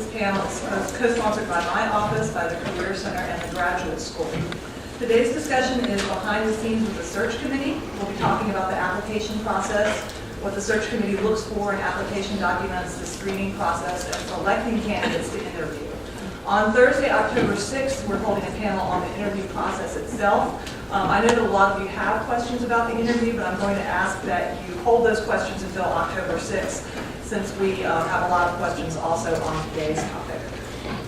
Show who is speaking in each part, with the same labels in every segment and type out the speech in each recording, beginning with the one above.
Speaker 1: This panel is co-sponsored by my office, by the Career Center, and the Graduate School. Today's discussion is behind the scenes with the search committee. We'll be talking about the application process, what the search committee looks for in application documents, the screening process, and selecting candidates to interview. On Thursday, October 6th, we're holding a panel on the interview process itself. I know that a lot of you have questions about the interview, but I'm going to ask that you hold those questions until October 6th, since we have a lot of questions also on today's topic.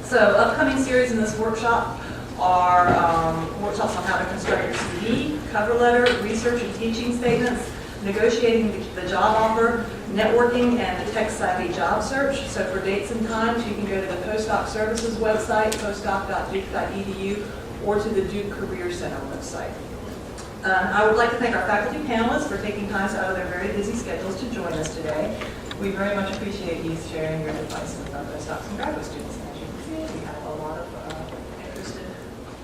Speaker 1: So upcoming series in this workshop are workshops on how to construct your CV, cover letter, research and teaching statements, negotiating the job offer, networking, and the tech-savvy job search. So for dates and times, you can go to the Postdocs Services website, postdoc.duke.edu, or to the Duke Career Center website. I would like to thank our faculty panelists for taking time out of their very busy schedules to join us today. We very much appreciate you sharing your advice with our postdocs and graduate students. As you can see, we have a lot of interested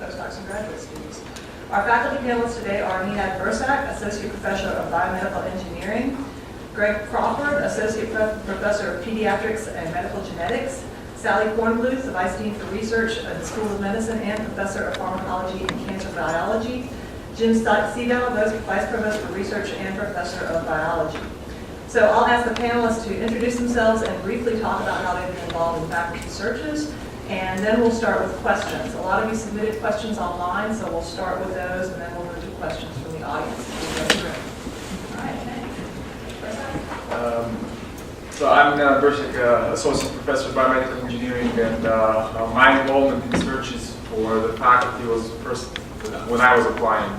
Speaker 1: postdocs and graduate students. Our faculty panelists today are Nenad Bursak, Associate Professor of Biomedical Engineering, Greg Crawford, Associate Professor of Pediatrics and Medical Genetics, Sally Kornbluth, the Vice Dean for Research at the School of Medicine and Professor of Pharmacology and Cancer Biology, Jim Seadow, Vice Provost for Research and Professor of Biology. So I'll ask the panelists to introduce themselves and briefly talk about how they've been involved in faculty searches, and then we'll start with questions. A lot of you submitted questions online, so we'll start with those, and then we'll move to questions from the audience. All right, thanks.
Speaker 2: So I'm Nenad Bursak, Associate Professor of Biomedical Engineering, and my involvement in searches for the faculty was first when I was applying,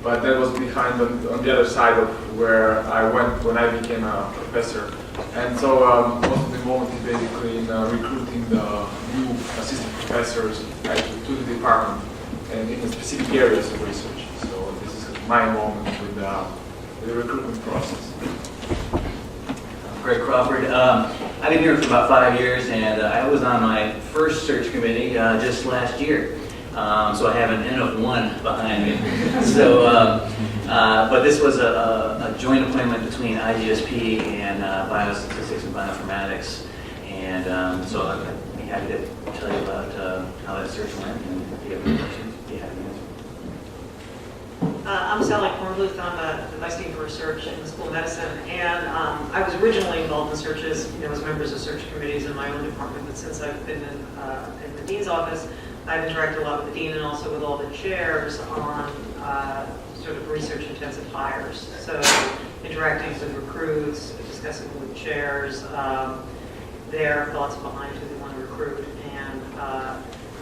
Speaker 2: but that was behind on the other side of where I went when I became a professor. And so most of the involvement is basically in recruiting the new assistant professors actually to the department and in the specific areas of research. So this is my involvement with the recruitment process.
Speaker 3: Greg Crawford. I've been here for about 5 years, and I was on my first search committee just last year. So I have an N of 1 behind me. So, but this was a joint appointment between IGSP and Biostatistics and Bioinformatics. And so I'd be happy to tell you about how that search went, and if you have any questions, be happy to answer.
Speaker 4: I'm Sally Kornbluth. I'm the Vice Dean for Research in the School of Medicine, and I was originally involved in searches, as members of search committees in my own department, but since I've been in the Dean's office, I've interacted a lot with the Dean and also with all the chairs on sort of research-intensive hires. So interacting with recruits, discussing with chairs, their thoughts behind who they want to recruit, and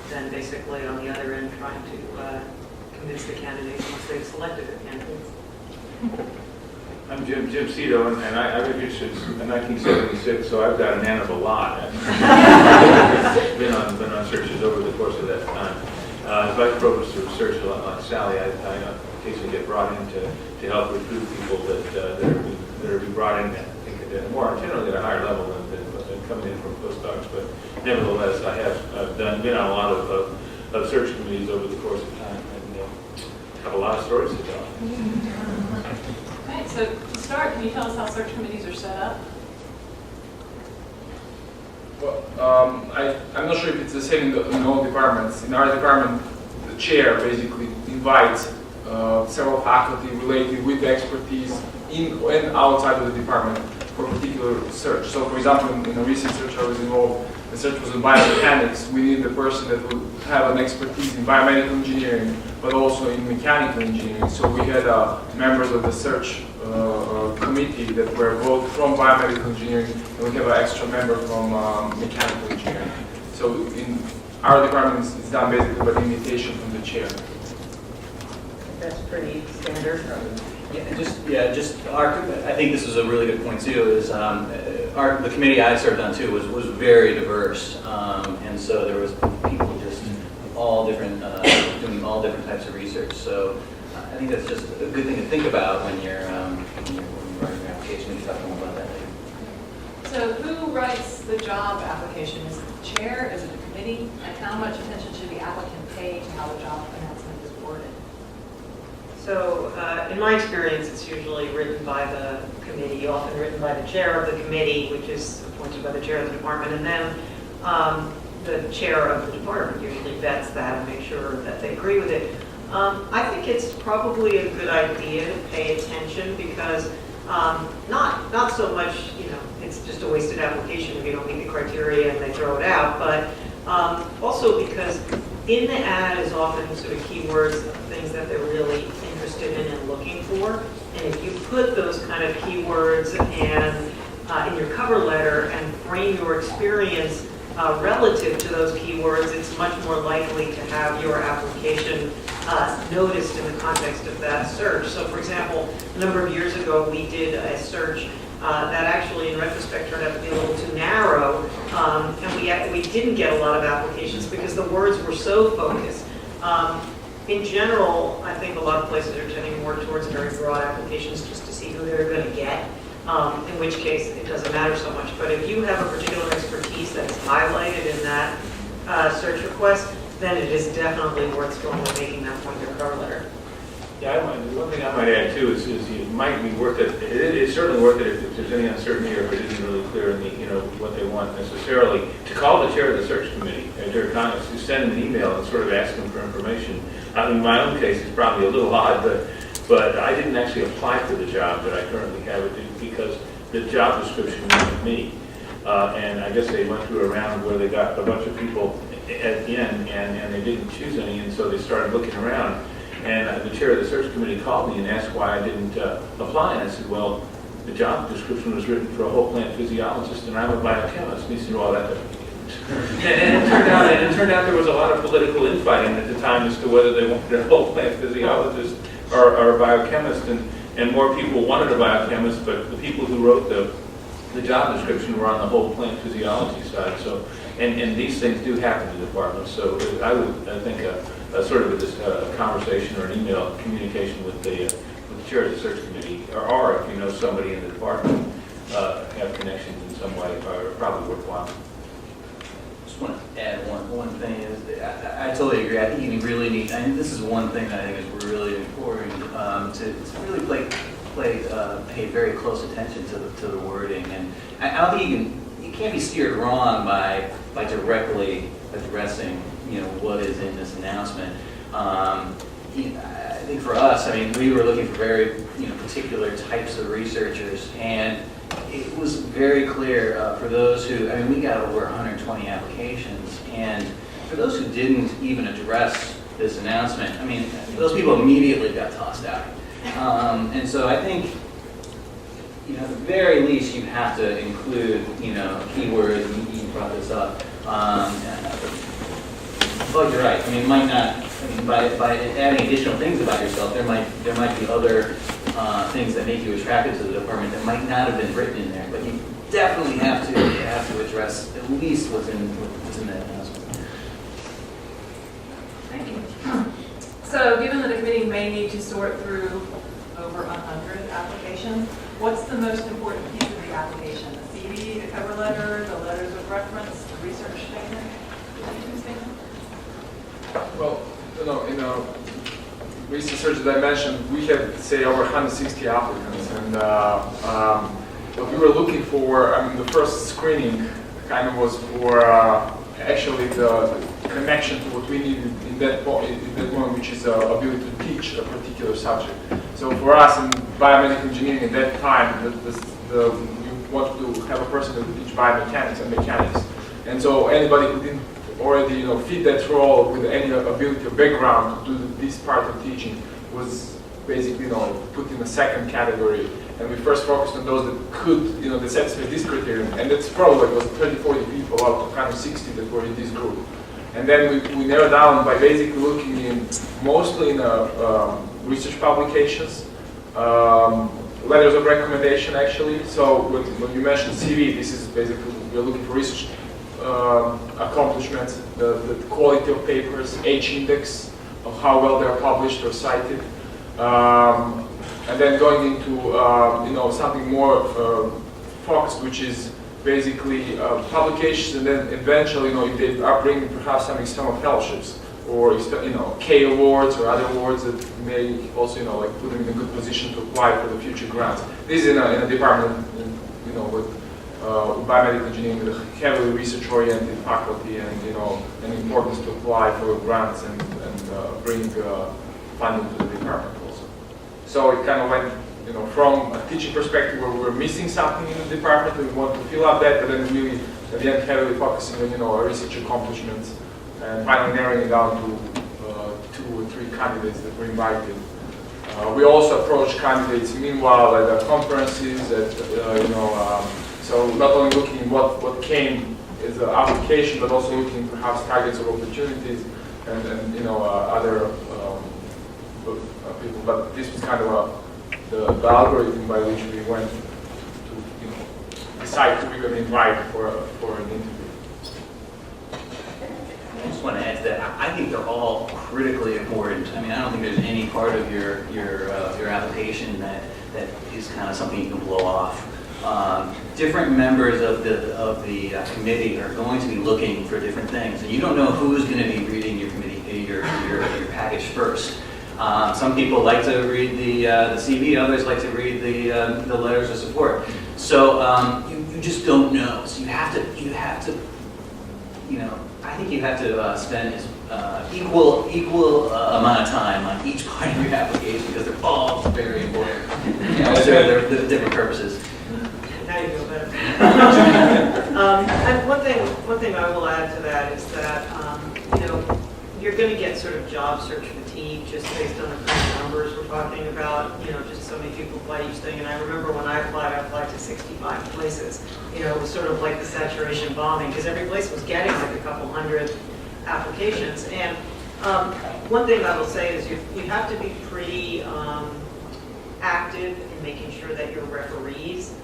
Speaker 4: then basically on the other end trying to convince the candidates once they've selected their candidates.
Speaker 5: I'm Jim Seadow, and I've been here since 1976, so I've got an N of a lot. been on searches over the course of that time. As Vice Provost of Research, like Sally, I occasionally get brought in to help recruit people that are being brought in, I think, at a more generally at a higher level than coming in from postdocs. But nevertheless, I have been on a lot of search committees over the course of time, and have a lot of stories to tell.
Speaker 1: Okay, so to start, can you tell us how search committees are set up?
Speaker 2: Well, I'm not sure if it's the same in all departments. In our department, the chair basically invites several faculty related with expertise in and outside of the department for a particular search. So, for example, in a recent search I was involved, the search was in biomechanics. We needed a person that would have an expertise in biomedical engineering, but also in mechanical engineering. So we had members of the search committee that were both from biomedical engineering, and we have an extra member from mechanical engineering. So in our department, it's done basically by invitation from the chair.
Speaker 4: That's pretty standard.
Speaker 3: I think this is a really good point too. Is the committee I served on too was very diverse, and so there was people just all different doing all different types of research. So I think that's just a good thing to think about when you're writing your application. We can talk more about that later.
Speaker 1: So who writes the job application? Is it the chair? Is it a committee? And how much attention should the applicant pay to how the job announcement is worded?
Speaker 4: So in my experience, it's usually written by the committee, often written by the chair of the committee, which is appointed by the chair of the department, and then the chair of the department usually vets that and makes sure that they agree with it. I think it's probably a good idea to pay attention because not so much, it's just a wasted application if you don't meet the criteria and they throw it out, but also because in the ad is often sort of keywords, things that they're really interested in and looking for. And if you put those kind of keywords and in your cover letter and frame your experience relative to those keywords, it's much more likely to have your application noticed in the context of that search. So for example, a number of years ago, we did a search that actually in retrospect turned out to be a little too narrow, and we didn't get a lot of applications because the words were so focused. In general, I think a lot of places are tending more towards very broad applications just to see who they're going to get, in which case it doesn't matter so much. But if you have a particular expertise that is highlighted in that search request, then it is definitely worth strongly making that point in your cover letter.
Speaker 5: Yeah, one thing I might add too is it might be worth it. It is certainly worth it if there's any uncertainty or if it isn't really clear in the what they want necessarily to call the chair of the search committee to send an email and sort of ask them for information. I mean, my own case is probably a little odd, but I didn't actually apply for the job that I currently have because the job description wasn't me, and I guess they went through a round where they got a bunch of people at the end and they didn't choose any, and so they started looking around. And the chair of the search committee called me and asked why I didn't apply. And I said, well, the job description was written for a whole plant physiologist, and I'm a biochemist. And he said, well, that doesn't and it turned out there was a lot of political infighting at the time as to whether they wanted a whole plant physiologist or a biochemist. And more people wanted a biochemist, but the people who wrote the job description were on the whole plant physiology side. So, and these things do happen in departments. So I think sort of a conversation or an email communication with the chair of the search committee, or if you know somebody in the department, have connections in some way, are probably worthwhile.
Speaker 3: Just want to add one thing is I totally agree. I think you really need. I mean, this is one thing that I think is really important to really pay very close attention to the wording. And I don't think you can't be steered wrong by directly addressing what is in this announcement. I think for us, I mean, we were looking for very particular types of researchers, and it was very clear for those who, I mean, we got over 120 applications, and for those who didn't even address this announcement, I mean, those people immediately got tossed out. And so I think, at the very least, you have to include, keywords, and you brought this up. But you're right. I mean, it might not. I mean, by adding additional things about yourself, there might be other things that make you attracted to the department that might not have been written in there. But you definitely have to address at least what's in that announcement.
Speaker 1: Thank you. So, given that a committee may need to sort through over 100 applications, what's the most important piece of the application? The CV, the cover letter, the letters of reference, the research statement, the teaching statement?
Speaker 2: Well, in a recent search that I mentioned, we had, say, over 160 applicants, and what we were looking for, I mean, the first screening kind of was for actually the connection to what we needed in that moment, which is ability to teach a particular subject. So for us in biomedical engineering at that time, we wanted to have a person who could teach biomechanics and mechanics. And so anybody who didn't already fit that role with any ability or background to do this part of teaching was basically put in a second category. And we first focused on those that could that satisfy this criterion, and that's probably was 30-40 people out of kind of 60 that were in this group. And then we narrowed down by basically looking mostly in research publications, letters of recommendation actually. So when you mentioned CV, this is basically we're looking for research accomplishments, the quality of papers, H-index of how well they're published or cited, and then going into something more focused, which is basically publications, and then eventually, if they are bringing perhaps some external fellowships or K awards or other awards that may also put them in a good position to apply for the future grants. This is in a department with biomedical engineering with a heavily research-oriented faculty, and an importance to apply for grants and bring funding to the department also. So it kind of went, from a teaching perspective where we're missing something in the department, we want to fill up that, but then really at the end heavily focusing on our research accomplishments, and finally narrowing it down to 2 or 3 candidates that were invited. We also approached candidates meanwhile at conferences, so not only looking what came as an application, but also looking perhaps targets of opportunities and other people. But this was kind of the algorithm by which we went to decide who we're going to invite for an interview.
Speaker 3: I just want to add to that. I think they're all critically important. I mean, I don't think there's any part of your application that is kind of something you can blow off. Different members of the committee are going to be looking for different things, and you don't know who's going to be reading your committee your package first. Some people like to read the CV, others like to read the letters of support. So you just don't know. So you have to. I think you have to spend equal amount of time on each part of your application because they're all very important. They're different purposes.
Speaker 4: Now you feel better. And one thing I will add to that is that you're going to get sort of job search fatigue just based on the kind of numbers we're talking about. Just so many people apply each thing. And I remember when I applied to 65 places. It was sort of like the saturation bombing because every place was getting like a couple hundred applications. And one thing I will say is you have to be pretty active in making sure that your referees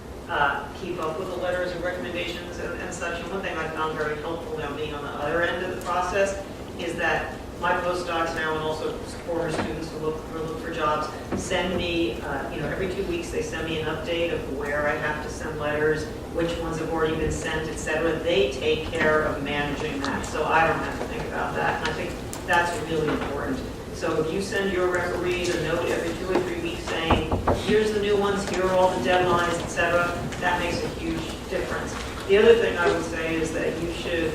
Speaker 4: keep up with the letters of recommendations and such. And one thing I found very helpful now being on the other end of the process is that my postdocs now and also former students who look for jobs send me, every 2 weeks they send me an update of where I have to send letters, which ones have already been sent, etc. They take care of managing that, so I don't have to think about that. And I think that's really important. So if you send your referees a note every 2 or 3 weeks saying, here's the new ones, here are all the deadlines, etc., that makes a huge difference. The other thing I would say is that you should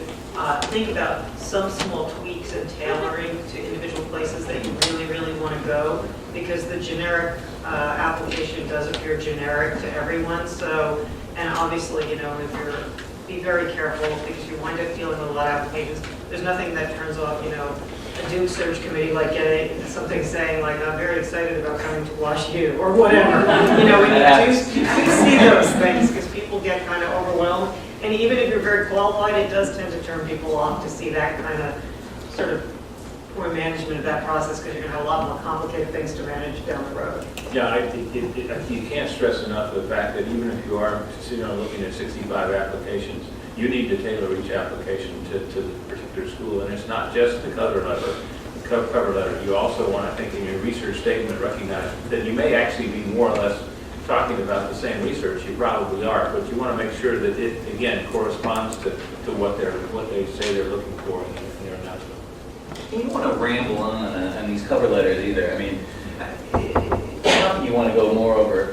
Speaker 4: think about some small tweaks and tailoring to individual places that you really, really want to go, because the generic application does appear generic to everyone. So, and obviously, if you're, be very careful because you wind up dealing with a lot of applications. There's nothing that turns off, a Duke search committee like getting something saying like, I'm very excited about coming to watch you or whatever. When you do see those things because people get kind of overwhelmed. And even if you're very qualified, it does tend to turn people off to see that kind of sort of poor management of that process because you're going to have a lot more complicated things to manage down the road.
Speaker 5: Yeah, I think you can't stress enough the fact that even if you are looking at 65 applications, you need to tailor each application to the particular school. And it's not just the cover letter. You also want to think in your research statement, recognize that you may actually be more or less talking about the same research. You probably are, but you want to make sure that it, again, corresponds to what they say they're looking for in their announcement.
Speaker 3: You don't want to ramble on these cover letters either. I mean, you want to go more over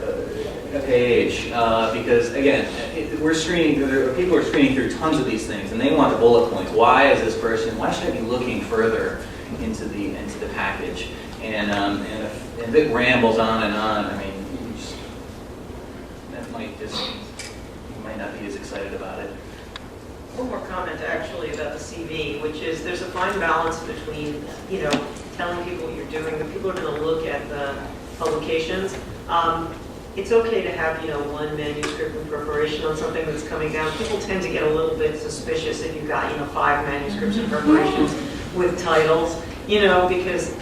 Speaker 3: a page because, again, people are screening through tons of these things, and they want the bullet points. Why is this person? Why should I be looking further into the package? And if it rambles on and on, I mean, you might not be as excited about it.
Speaker 4: One more comment actually about the CV, which is there's a fine balance between, telling people what you're doing. The people are going to look at the publications. It's okay to have, one manuscript in preparation on something that's coming down. People tend to get a little bit suspicious if you've got, 5 manuscripts in preparations with titles, because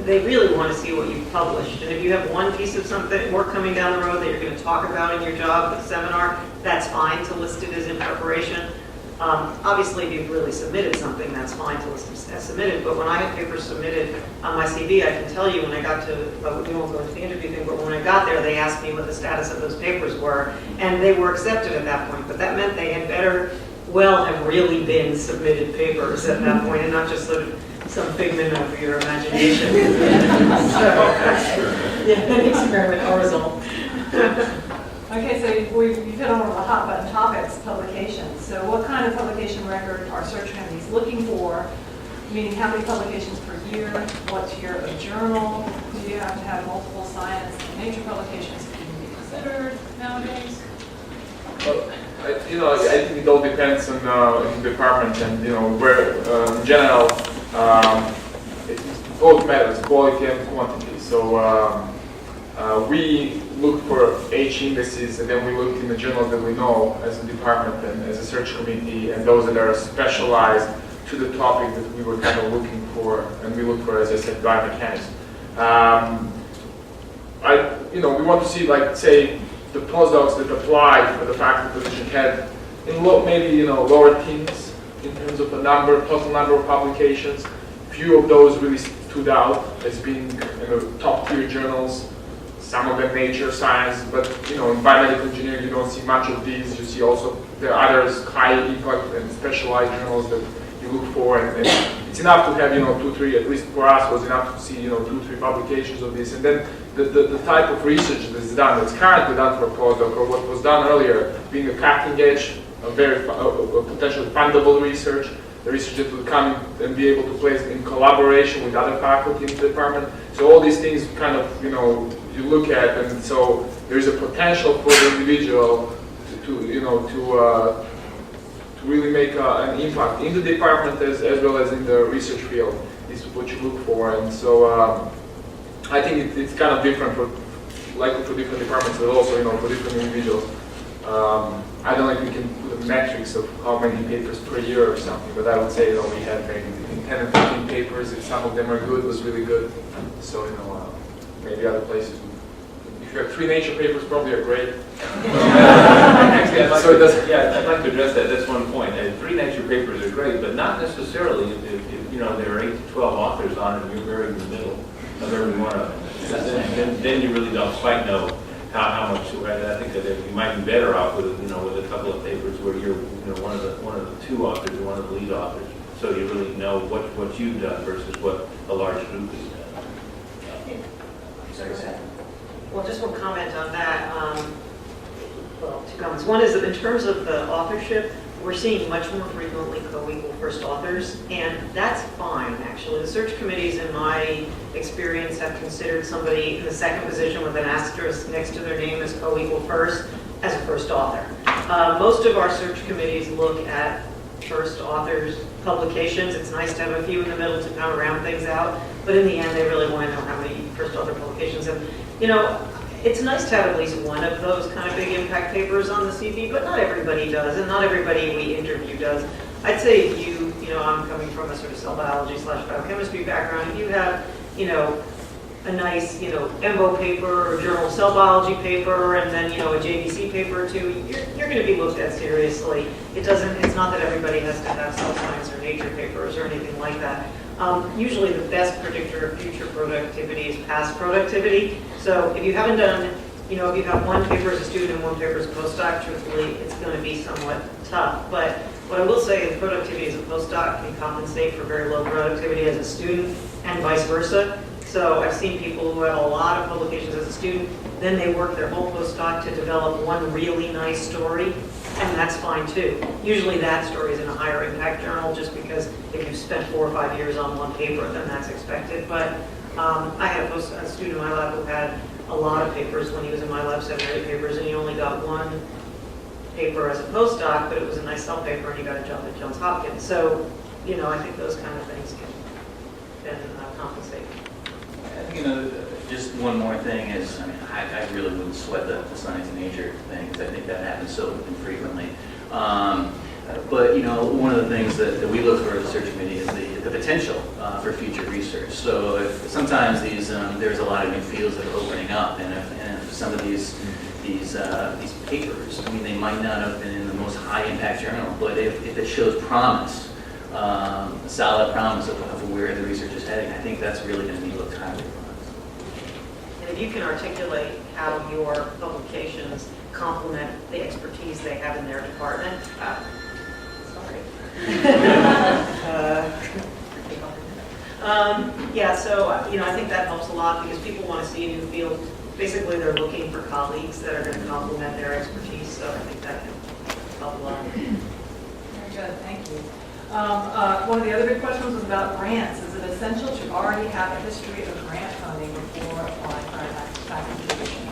Speaker 4: they really want to see what you've published. And if you have one piece of something, work coming down the road that you're going to talk about in your job, the seminar, that's fine to list it as in preparation. Obviously, if you've really submitted something, that's fine to list as submitted. But when I had papers submitted on my CV, I can tell you when I got to, we won't go into the interview thing, but when I got there, they asked me what the status of those papers were, and they were accepted at that point. But that meant they had better well have really been submitted papers at that point, and not just sort of some figment of your imagination.
Speaker 1: An experiment or result. Okay, so you've hit on one of the hot button topics, publications. So what kind of publication record are search committees looking for? Meaning how many publications per year? What tier of journal? Do you have to have multiple science and nature publications to even be considered nowadays?
Speaker 2: Well, I think it all depends on the department and, where, in general, both matters, quality and quantity. So we look for H indices, and then we look in the journals that we know as a department and as a search committee, and those that are specialized to the topic that we were kind of looking for, and we look for, as I said, biomechanics. We want to see, like, say, the postdocs that applied for the faculty position had maybe lower teens in terms of the total number of publications. Few of those really stood out as being top tier journals. Some of them nature, science, but in biomedical engineering you don't see much of these. You see also the others, high impact and specialized journals that you look for, and it's enough to have 2, 3. At least for us, was enough to see 2, 3 publications of this, and then the type of research that's done, that's currently done for a postdoc, or what was done earlier, being a cutting edge, a very potentially fundable research, the research that would come and be able to place in collaboration with other faculty in the department. So all these things kind of you look at, and so there is a potential for the individual to really make an impact in the department as well as in the research field. This is what you look for, and so I think it's kind of different for different departments, but also for different individuals. I don't think we can put a metrics of how many papers per year or something, but I would say we had maybe 10 and 15 papers. If some of them are good, was really good. So maybe other places. If you have 3 nature papers, probably are great.
Speaker 5: Actually, I'd like to address that. That's one point. 3 nature papers are great, but not necessarily if there are 8 to 12 authors on it and you're buried in the middle of every one of them. Then you really don't quite know how much. I think that you might be better off with with a couple of papers where you're one of the 2 authors or one of the lead authors, so you really know what you've done versus what a large group has done.
Speaker 4: Well, just one comment on that. Well, 2 comments. One is that in terms of the authorship, we're seeing much more frequently co-equal first authors, and that's fine, actually. The search committees, in my experience, have considered somebody in the second position with an asterisk next to their name as co-equal first as a first author. Most of our search committees look at first authors' publications. It's nice to have a few in the middle to kind of round things out, but in the end, they really want to know how many first author publications. And, it's nice to have at least one of those kind of big impact papers on the CV, but not everybody does, and not everybody we interview does. I'd say if I'm coming from a sort of cell biology / biochemistry background, if you have, a nice, EMBO paper or journal cell biology paper, and then, a JVC paper or 2, you're going to be looked at seriously. It's not that everybody has to have cell science or nature papers or anything like that. Usually the best predictor of future productivity is past productivity. So if you haven't done, if you have 1 paper as a student and 1 paper as a postdoc, truthfully, it's going to be somewhat tough. But what I will say is productivity as a postdoc can compensate for very low productivity as a student and vice versa. So I've seen people who have a lot of publications as a student, then they work their whole postdoc to develop one really nice story, and that's fine too. Usually that story is in a higher impact journal just because if you've spent 4 or 5 years on one paper, then that's expected. But I had a student in my lab who had a lot of papers when he was in my lab, 7 or 8 papers, and he only got 1 paper as a postdoc, but it was a nice cell paper and he got a job at Johns Hopkins. So, I think those kind of things can compensate.
Speaker 3: Just one more thing is, I really wouldn't sweat the science and nature thing, because I think that happens so infrequently. But one of the things that we look for as a search committee is the potential for future research. So if sometimes there's a lot of new fields that are opening up, and if some of these papers, they might not have been in the most high impact journal, but if it shows promise, a solid promise of where the research is heading, I think that's really going to be looked highly upon.
Speaker 4: And if you can articulate how your publications complement the expertise they have in their department, sorry. So I think that helps a lot because people want to see a new field basically they're looking for colleagues that are going to complement their expertise, so I think that can help a lot.
Speaker 1: Very good, thank you. One of the other big questions was about grants. Is it essential to already have a history of grant funding before applying for a faculty position?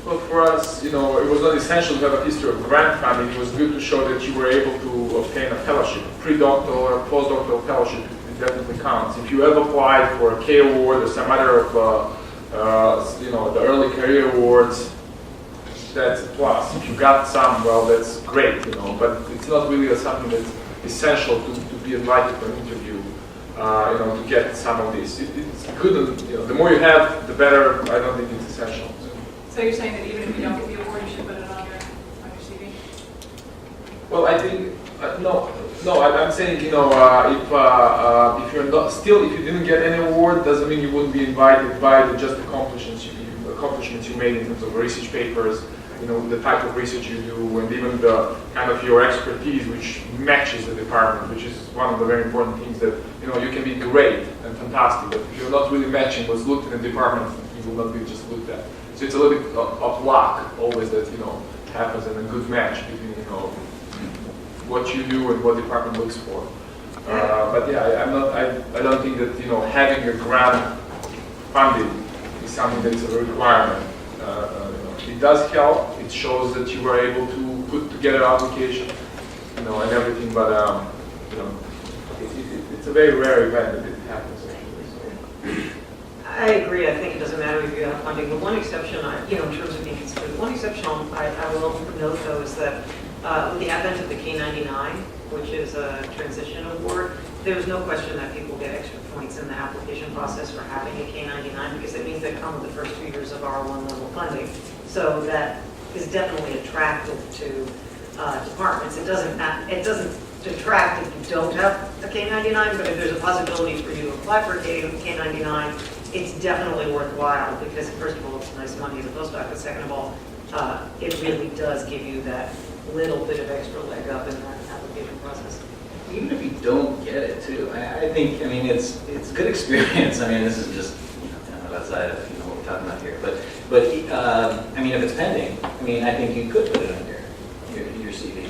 Speaker 2: Well, for us, it was not essential to have a history of grant funding. It was good to show that you were able to obtain a fellowship, pre-doctoral or postdoctoral fellowship. It definitely counts. If you have applied for a K award or some other of, the early career awards, that's a plus. If you got some, well, that's great, but it's not really something that's essential to be invited for an interview, to get some of this. It's good, and, the more you have, the better. I don't think it's essential.
Speaker 1: So you're saying that even if you don't get the award, you should put it on your CV?
Speaker 2: Well, I think, no, I'm saying, if you're not, still, if you didn't get any award, doesn't mean you wouldn't be invited by the just accomplishments you made in terms of research papers, the type of research you do, and even the kind of your expertise, which matches the department, which is one of the very important things that, you can be great and fantastic, but if you're not really matching what's looked in the department, you will not be just looked at. So it's a little bit of luck always that, happens, and a good match between, what you do and what department looks for. But yeah, I don't think that, having your grant funded is something that's a requirement. It does help. It shows that you were able to put together an application, and everything. But it's a very rare event that it happens.
Speaker 4: I agree. I think it doesn't matter if you have funding. The one exception, in terms of being considered, the one exception I will note, though, is that with the advent of the K-99, which is a transition award, there's no question that people get extra points in the application process for having a K-99 because it means they come with the first 2 years of R1 level funding. So that is definitely attractive to departments. It doesn't detract if you don't have a K-99, but if there's a possibility for you to apply for a K-99, it's definitely worthwhile because, first of all, it's nice money as a postdoc, but second of all, it really does give you that little bit of extra leg up in that application process.
Speaker 3: Even if you don't get it, too, I think, it's good experience. This is just kind of outside of what we're talking about here. But if it's pending, I think you could put it on your CV.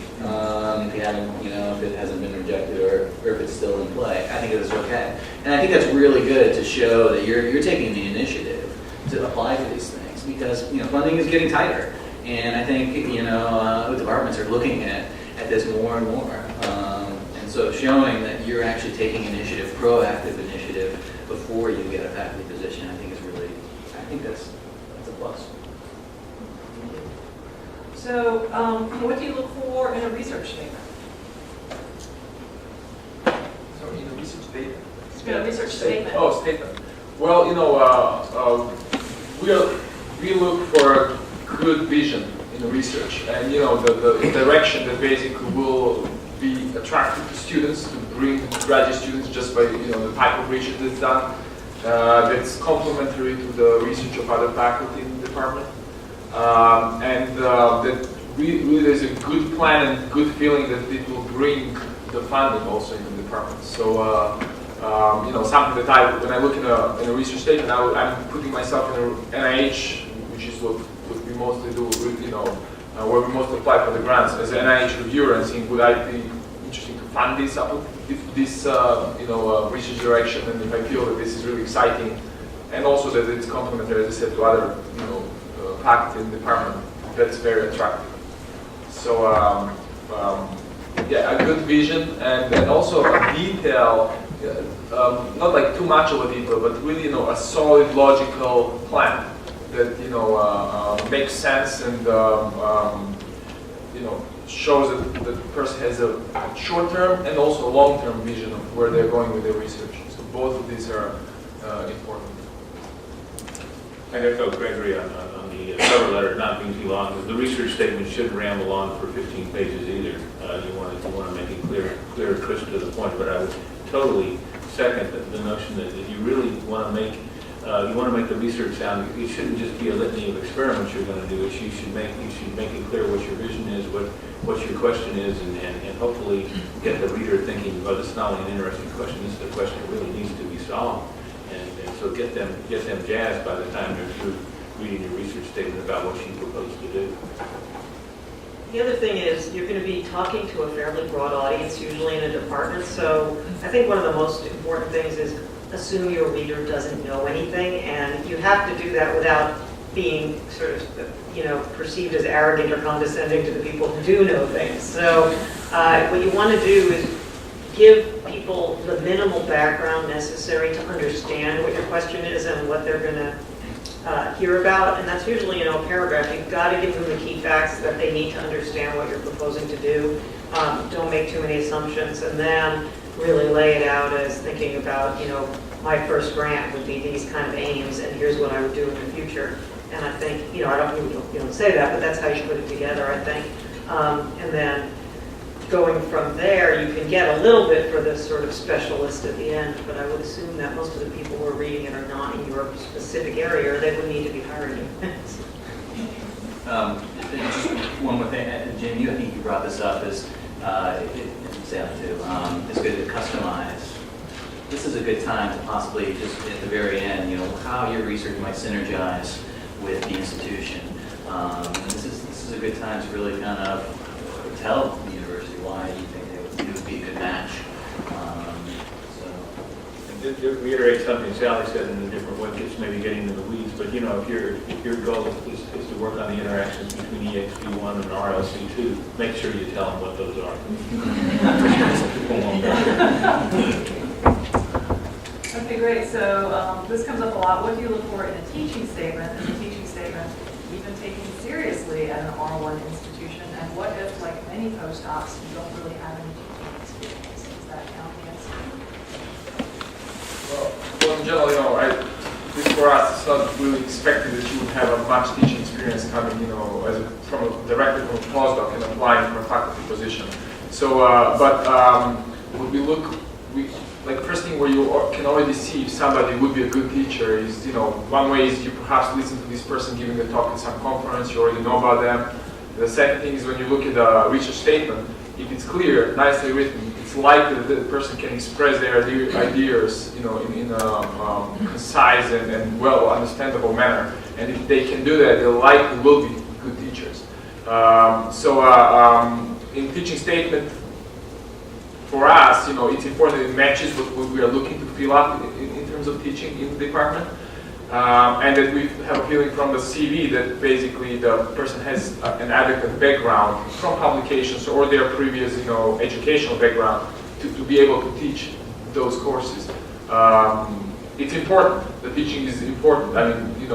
Speaker 3: If you haven't, if it hasn't been rejected or if it's still in play, I think it is okay. And I think that's really good to show that you're taking the initiative to apply for these things because funding is getting tighter. And I think, departments are looking at this more and more. And so showing that you're actually taking initiative, proactive initiative, before you get a faculty position, I think that's a plus.
Speaker 1: So what do you look for in a research statement?
Speaker 2: So in a research statement?
Speaker 1: In a research statement.
Speaker 2: Oh, statement. Well, we look for a good vision in the research, and the direction that basically will be attractive to students, to bring graduate students just by the type of research that's done, that's complementary to the research of other faculty in the department, and that really there's a good plan and good feeling that it will bring the funding also in the department. So. Something that when I look in a research statement, I'm putting myself in a NIH, which is what we mostly do, where we mostly apply for the grants as an NIH reviewer and seeing would I be interesting to fund this research direction, and if I feel that this is really exciting, and also that it's complementary, as I said, to other faculty in the department, that's very attractive. So a good vision and also a detail. Not like too much of a detail, but really, a solid, logical plan that makes sense and shows that the person has a short-term and also long-term vision of where they're going with their research. So both of these are important.
Speaker 5: I echo Gregory on the cover letter not being too long. The research statement shouldn't ramble on for 15 pages either. You want to make it clear, crisp to the point. But I would totally second the notion that you really want to make the research sound. It shouldn't just be a litany of experiments you're going to do. You should make it clear what your vision is, what your question is, and hopefully get the reader thinking, well, this is not only an interesting question. This is a question that really needs to be solved. And so get them jazzed by the time they're through reading your research statement about what you propose to do.
Speaker 4: The other thing is you're going to be talking to a fairly broad audience, usually in a department. So I think one of the most important things is assume your reader doesn't know anything, and you have to do that without being sort of, perceived as arrogant or condescending to the people who do know things. So what you want to do is give people the minimal background necessary to understand what your question is and what they're going to hear about, and that's usually a paragraph. You've got to give them the key facts that they need to understand what you're proposing to do. Don't make too many assumptions, and then really lay it out as thinking about, my first grant would be these kind of aims, and here's what I would do in the future. And I think, I don't say that, but that's how you put it together, I think. And then going from there, you can get a little bit for this sort of specialist at the end, but I would assume that most of the people who are reading it are not in your specific area, or they would need to be hiring you.
Speaker 3: Just one more thing, Jim, I think you brought this up, is Sam too, it's good to customize. This is a good time to possibly just at the very end, how your research might synergize with the institution. This is a good time to really kind of tell the university why you think it would be a good match.
Speaker 5: And to reiterate something Sally said in a different way, just maybe getting into the weeds, but if your goal is to work on the interactions between EXP1 and RLC2, make sure you tell them what those are.
Speaker 1: Okay, great. So this comes up a lot. What do you look for in a teaching statement? Is a teaching statement even taken seriously at an R1 institution? And what if, like many postdocs, you don't really have any teaching experience? Does that count against you?
Speaker 2: Well, in general, for us, it's not really expected that you would have a much teaching experience coming, directly from a postdoc and applying for a faculty position. So, when we look, first thing where you can already see if somebody would be a good teacher is, one way is you perhaps listen to this person giving a talk at some conference, you already know about them. The second thing is when you look at the research statement, if it's clear, nicely written, it's likely that the person can express their ideas, in a concise and well understandable manner. And if they can do that, they likely will be good teachers. In teaching statement, for us, it's important that it matches what we are looking to fill up in terms of teaching in the department. And that we have a feeling from the CV that basically the person has an adequate background from publications or their previous, educational background to be able to teach those courses. It's important. The teaching is important. I mean, it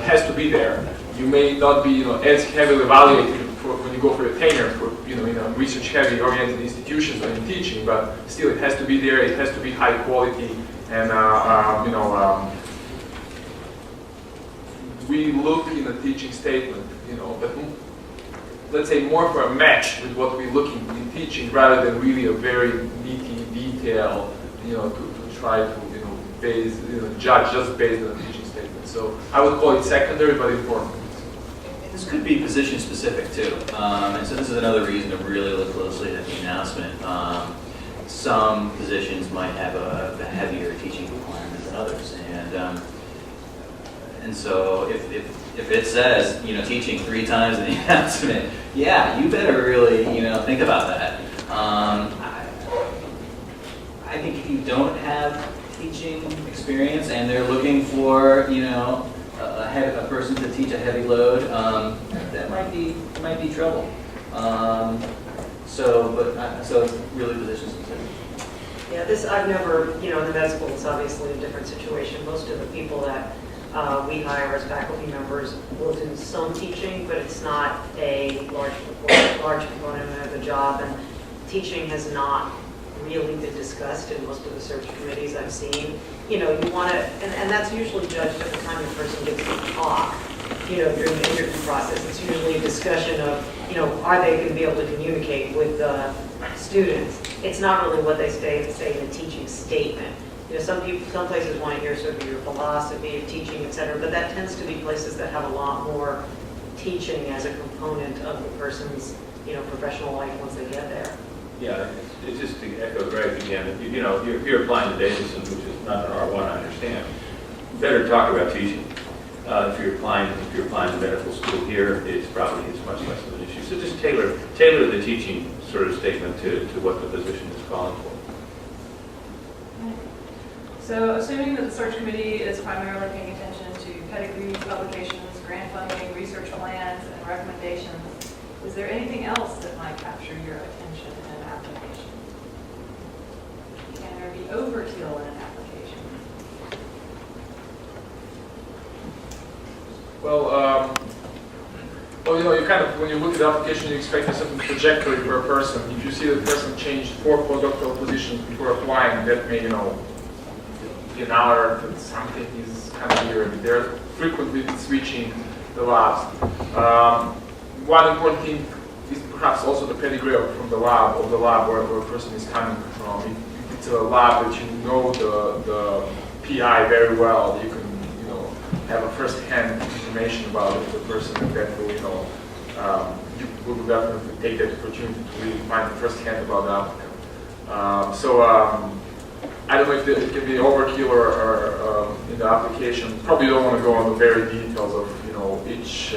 Speaker 2: has to be there. You may not be, as heavily evaluated when you go for your tenure in a research-heavy oriented institutions when you're teaching, but still it has to be there. It has to be high quality. And, we look in a teaching statement, but let's say more for a match with what we're looking in teaching rather than really a very nitty detail, to try to, judge just based on a teaching statement. So I would call it secondary, but important.
Speaker 3: This could be position specific too. And so this is another reason to really look closely at the announcement. Some positions might have a heavier teaching requirement than others, and so if it says teaching 3 times in the announcement, yeah, you better really think about that. I think if you don't have teaching experience and they're looking for a person to teach a heavy load, that might be trouble. So it's really position specific.
Speaker 4: Yeah, I've never, in the med school, it's obviously a different situation. Most of the people that we hire as faculty members will do some teaching, but it's not a large component of the job, and teaching has not really been discussed in most of the search committees I've seen. You want to, and that's usually judged at the time the person gets to talk, during the interview process. It's usually a discussion of, are they going to be able to communicate with the students? It's not really what they say in a teaching statement. Some places want to hear sort of your philosophy of teaching, et cetera, but that tends to be places that have a lot more teaching as a component of the person's, professional life once they get there.
Speaker 5: Yeah, it's just to echo Greg again, if if you're applying to Davidson, which is not an R1, I understand, better talk about teaching. If you're applying to medical school here, it's much less of an issue. So just tailor the teaching sort of statement to what the position is calling for.
Speaker 1: So assuming that the search committee is primarily paying attention to pedigrees, publications, grant funding, research plans, and recommendations, is there anything else that might capture your attention in an application? Can there be overkill in an application?
Speaker 2: Well, you kind of, when you look at the application, you expect a certain trajectory for a person. If you see that the person changed 4 postdoctoral positions before applying, that may, be an hour that something is kind of weird. They're frequently switching the labs. One important thing is perhaps also the pedigree from the lab, where a person is coming from. If it's a lab that you know the PI very well, you can, have a first-hand information about the person, and that will, you will definitely take that opportunity to really find first-hand about the applicant. I don't know if it can be overkill or in the application. Probably don't want to go on the very details of each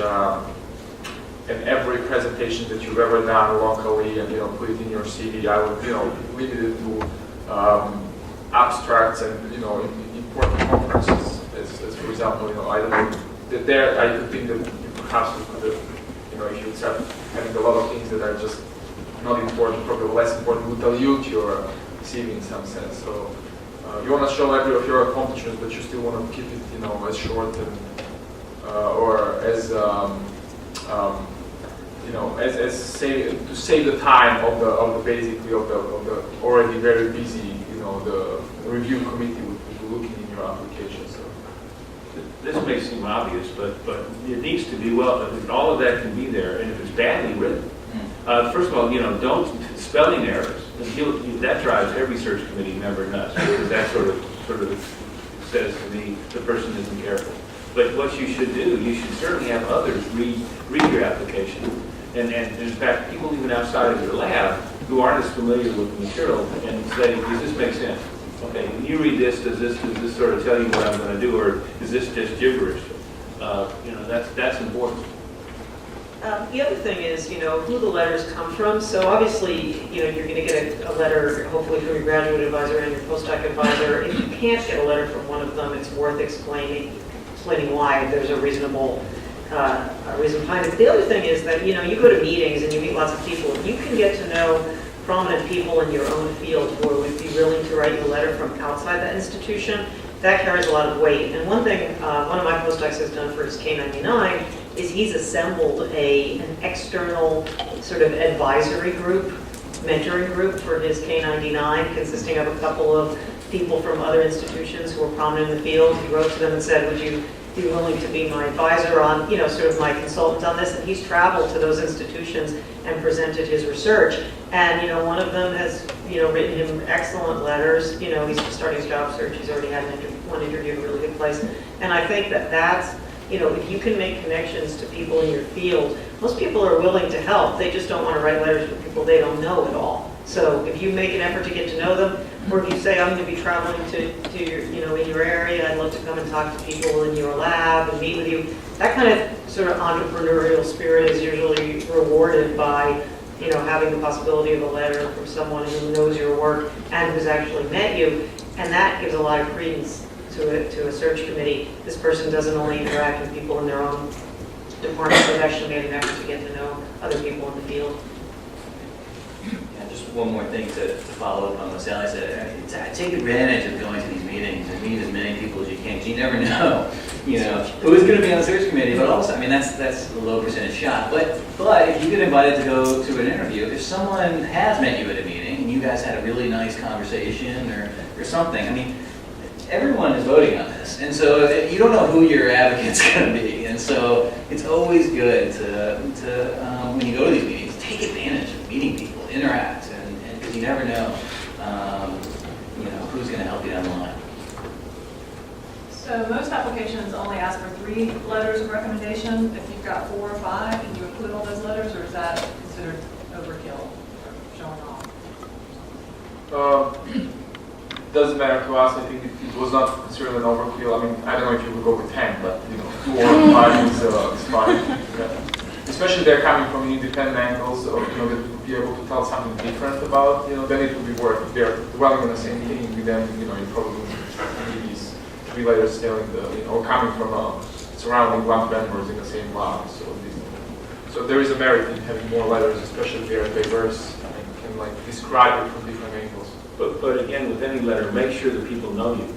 Speaker 2: and every presentation that you've ever done locally, and put it in your CV. I would limit it to abstracts and important conferences. As for example, I don't know that there. I could think that you perhaps could have, if you start having a lot of things that are just not important, probably less important, would dilute your CV in some sense. So you want to show every of your accomplishments, but you still want to keep it, as short and or as as save the time of the basically of the already very busy, the review committee would be looking in your application. So
Speaker 5: This may seem obvious, but it needs to be all of that can be there, and if it's badly written. First of all, don't spelling errors. That drives every search committee member nuts, because that sort of says to me the person isn't careful. But what you should do, you should certainly have others read your application, and in fact, people even outside of your lab who aren't as familiar with the material, and say, does this make sense? Okay, when you read this, does this sort of tell you what I'm going to do, or is this just gibberish? That's important.
Speaker 4: The other thing is, who the letters come from. So obviously, you're going to get a letter, hopefully from your graduate advisor and your postdoc advisor. If you can't get a letter from one of them, it's worth explaining why there's a reason behind it. The other thing is that, you go to meetings and you meet lots of people. If you can get to know prominent people in your own field who would be willing to write you a letter from outside that institution, that carries a lot of weight. And one thing one of my postdocs has done for his K99 is he's assembled an external sort of advisory group, mentoring group for his K99, consisting of a couple of people from other institutions who are prominent in the field. He wrote to them and said, would you be willing to be my advisor on, sort of my consultant on this? And he's traveled to those institutions and presented his research. And, one of them has, written him excellent letters. He's just starting his job search. He's already had one interview at a really good place. And I think that's, if you can make connections to people in your field, most people are willing to help. They just don't want to write letters to people they don't know at all. So if you make an effort to get to know them, or if you say, I'm going to be traveling to your, in your area, I'd love to come and talk to people in your lab and meet with you. That kind of sort of entrepreneurial spirit is usually rewarded by, having the possibility of a letter from someone who knows your work and who's actually met you. And that gives a lot of credence to a search committee. This person doesn't only interact with people in their own department, they've actually made an effort to get to know other people in the field.
Speaker 3: Yeah, just one more thing to follow up on what Sally said. Take advantage of going to these meetings and meet as many people as you can, because you never know, who's going to be on the search committee. But also, that's a low percentage shot. But if you get invited to go to an interview, if someone has met you at a meeting and you guys had a really nice conversation or something, everyone is voting on this, and so you don't know who your advocate's going to be, and so it's always good to when you go to these meetings, take advantage of meeting people, interact, and because you never know, who's going to help you down the line.
Speaker 1: So most applications only ask for 3 letters of recommendation. If you've got 4 or 5, can you include all those letters, or is that considered overkill or showing off?
Speaker 2: Doesn't matter to us. I think it was not necessarily an overkill. I mean, I don't know if you would go with 10, but 2 or 5 is fine. Yeah. Especially they're coming from independent angles, or that would be able to tell something different about. Then it would be worth. If they're dwelling on the same thing, then you probably need these 3 letters telling or coming from surrounding lab members in the same lab. So there is a merit in having more letters, especially if they're diverse and can describe it from different angles.
Speaker 5: But again, with any letter, make sure that people know you.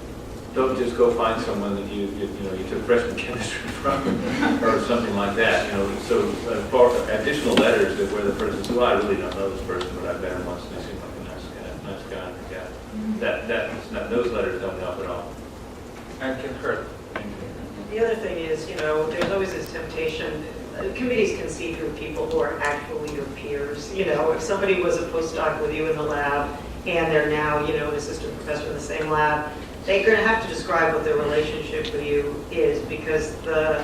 Speaker 5: Don't just go find someone that you took freshman chemistry from, or something like that. So for additional letters that where the person says, "Well, I really don't know this person, but I've met him once, and they seem like a nice guy." Yeah. Those letters don't help at all.
Speaker 2: And can hurt.
Speaker 4: The other thing is, there's always this temptation. Committees can see through people who are actually your peers. If somebody was a postdoc with you in the lab and they're now, an assistant professor in the same lab, they're going to have to describe what their relationship with you is, because the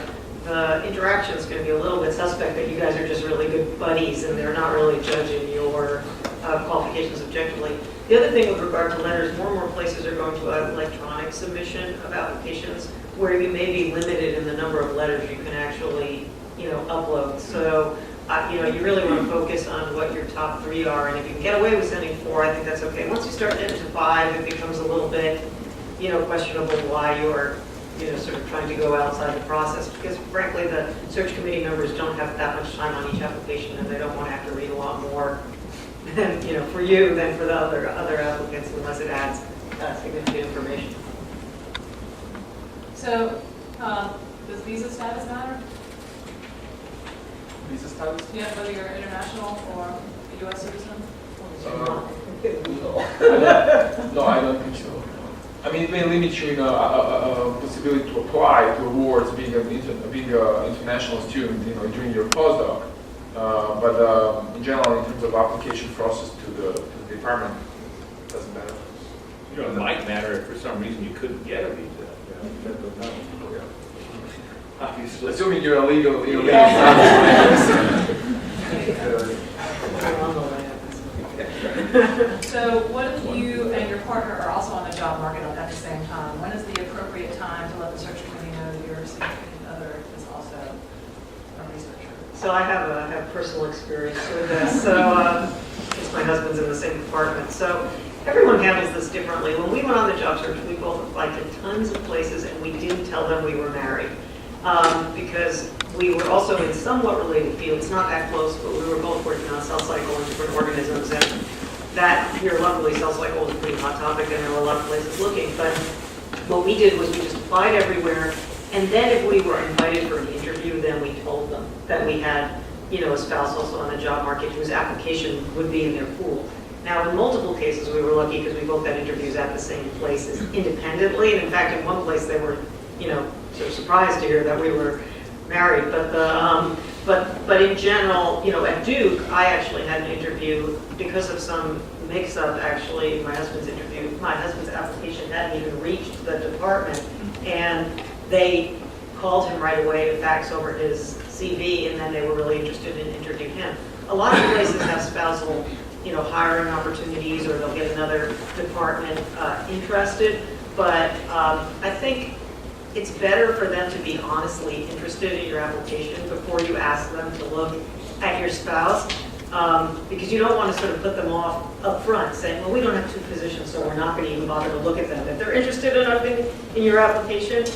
Speaker 4: interaction is going to be a little bit suspect that you guys are just really good buddies and they're not really judging your qualifications objectively. The other thing with regard to letters, more and more places are going to have electronic submission of applications where you may be limited in the number of letters you can actually upload. So, you really want to focus on what your top 3 are, and if you can get away with sending 4, I think that's okay. Once you start getting to 5, it becomes a little bit, questionable why you're, sort of trying to go outside the process, because frankly, the search committee members don't have that much time on each application, and they don't want to have to read a lot more than, for you than for the other applicants, unless it adds significant information.
Speaker 1: So, does visa status matter?
Speaker 2: Visa status?
Speaker 1: Yeah, whether you're international or a U.S. citizen?
Speaker 2: No, I don't think so. I mean, it may limit you in a possibility to apply to awards being an international student, during your postdoc. But in general, in terms of application process to the department, it doesn't matter.
Speaker 5: It might matter if for some reason you couldn't get a visa. That would know. Obviously.
Speaker 2: Assuming you're illegal.
Speaker 1: So what if you and your partner are also on the job market at the same time? When is the appropriate time to let the search committee know that your significant other is also a researcher?
Speaker 4: So I have personal experience with this. So since my husband's in the same department. So everyone handles this differently. When we went on the job search, we both applied to tons of places and we didn't tell them we were married. Because we were also in somewhat related fields, not that close, but we were both working on cell cycle and different organisms. And that here, luckily, cell cycle was a pretty hot topic and there were a lot of places looking. But what we did was we just applied everywhere. And then if we were invited for an interview, then we told them that we had, a spouse also on the job market whose application would be in their pool. Now, in multiple cases, we were lucky because we both had interviews at the same places independently. And in fact, in one place, they were, sort of surprised to hear that we were married. But in general, at Duke, I actually had an interview because of some mix-up. Actually, my husband's application hadn't even reached the department, and they called him right away to fax over his CV, and then they were really interested in interviewing him. A lot of places have spousal, hiring opportunities, or they'll get another department interested. But I think it's better for them to be honestly interested in your application before you ask them to look at your spouse, because you don't want to sort of put them off up front, saying, well, we don't have 2 positions, so we're not going to even bother to look at them. If they're interested enough in your application,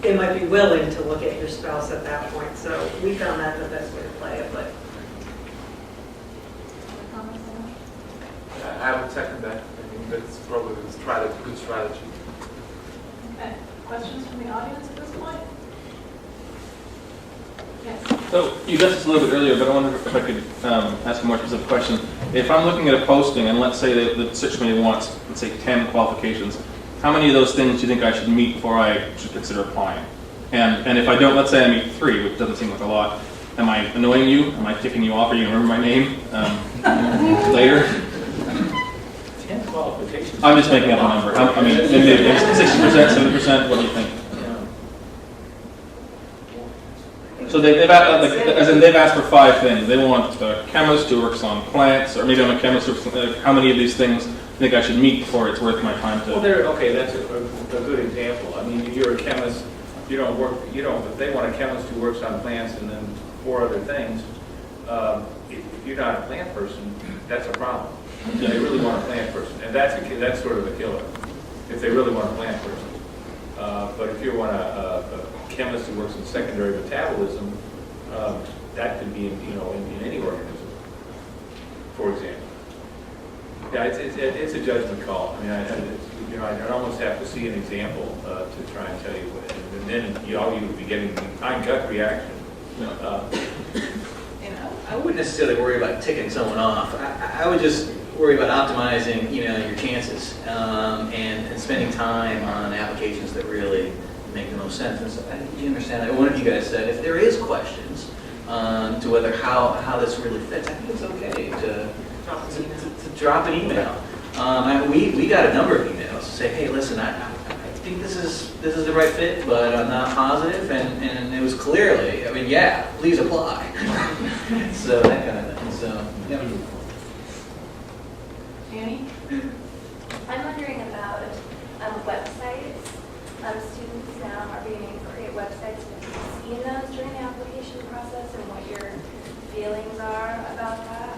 Speaker 4: they might be willing to look at your spouse at that point. So we found that the best way to play it. But
Speaker 2: I would second that. I mean, that's probably a good strategy.
Speaker 1: Okay. Questions from the audience at this point? Yes.
Speaker 6: So you addressed this a little bit earlier, but I wonder if I could ask a more specific question. If I'm looking at a posting, and let's say that the search committee wants, let's say, 10 qualifications, how many of those things do you think I should meet before I should consider applying? And if I don't, let's say I meet 3, which doesn't seem like a lot, am I annoying you? Am I ticking you off? Are you going to remember my name later?
Speaker 5: 10 qualifications.
Speaker 6: I'm just making up a number. I mean, maybe 60%, 70%, what do you think?
Speaker 4: I
Speaker 6: So they've asked, like, as in they've asked for 5 things. They want a chemist who works on plants, or maybe I'm a chemist. How many of these things do you think I should meet before it's worth my time to?
Speaker 5: Well, okay, that's a good example. I mean, if you're a chemist, if they want a chemist who works on plants and then 4 other things, if you're not a plant person, that's a problem. They really want a plant person, and that's sort of a killer, if they really want a plant person. But if you want a chemist who works in secondary metabolism, that could be in any organism, for example. Yeah, it's a judgment call. I mean, I'd almost have to see an example to try and tell you what, and then all you would be getting my gut reaction.
Speaker 3: I wouldn't necessarily worry about ticking someone off. I would just worry about optimizing, your chances and spending time on applications that really make the most sense. And so, you understand that one of you guys said if there is questions to whether how this really fits, I think it's okay to drop an email. We got a number of emails to say, hey, listen, I think this is the right fit, but I'm not positive, and it was clearly, yeah, please apply. So that kind of thing. So yeah.
Speaker 1: Annie?
Speaker 7: I'm wondering about websites. Students now are being able to create websites, and have you seen those during the application process and what your feelings are about that?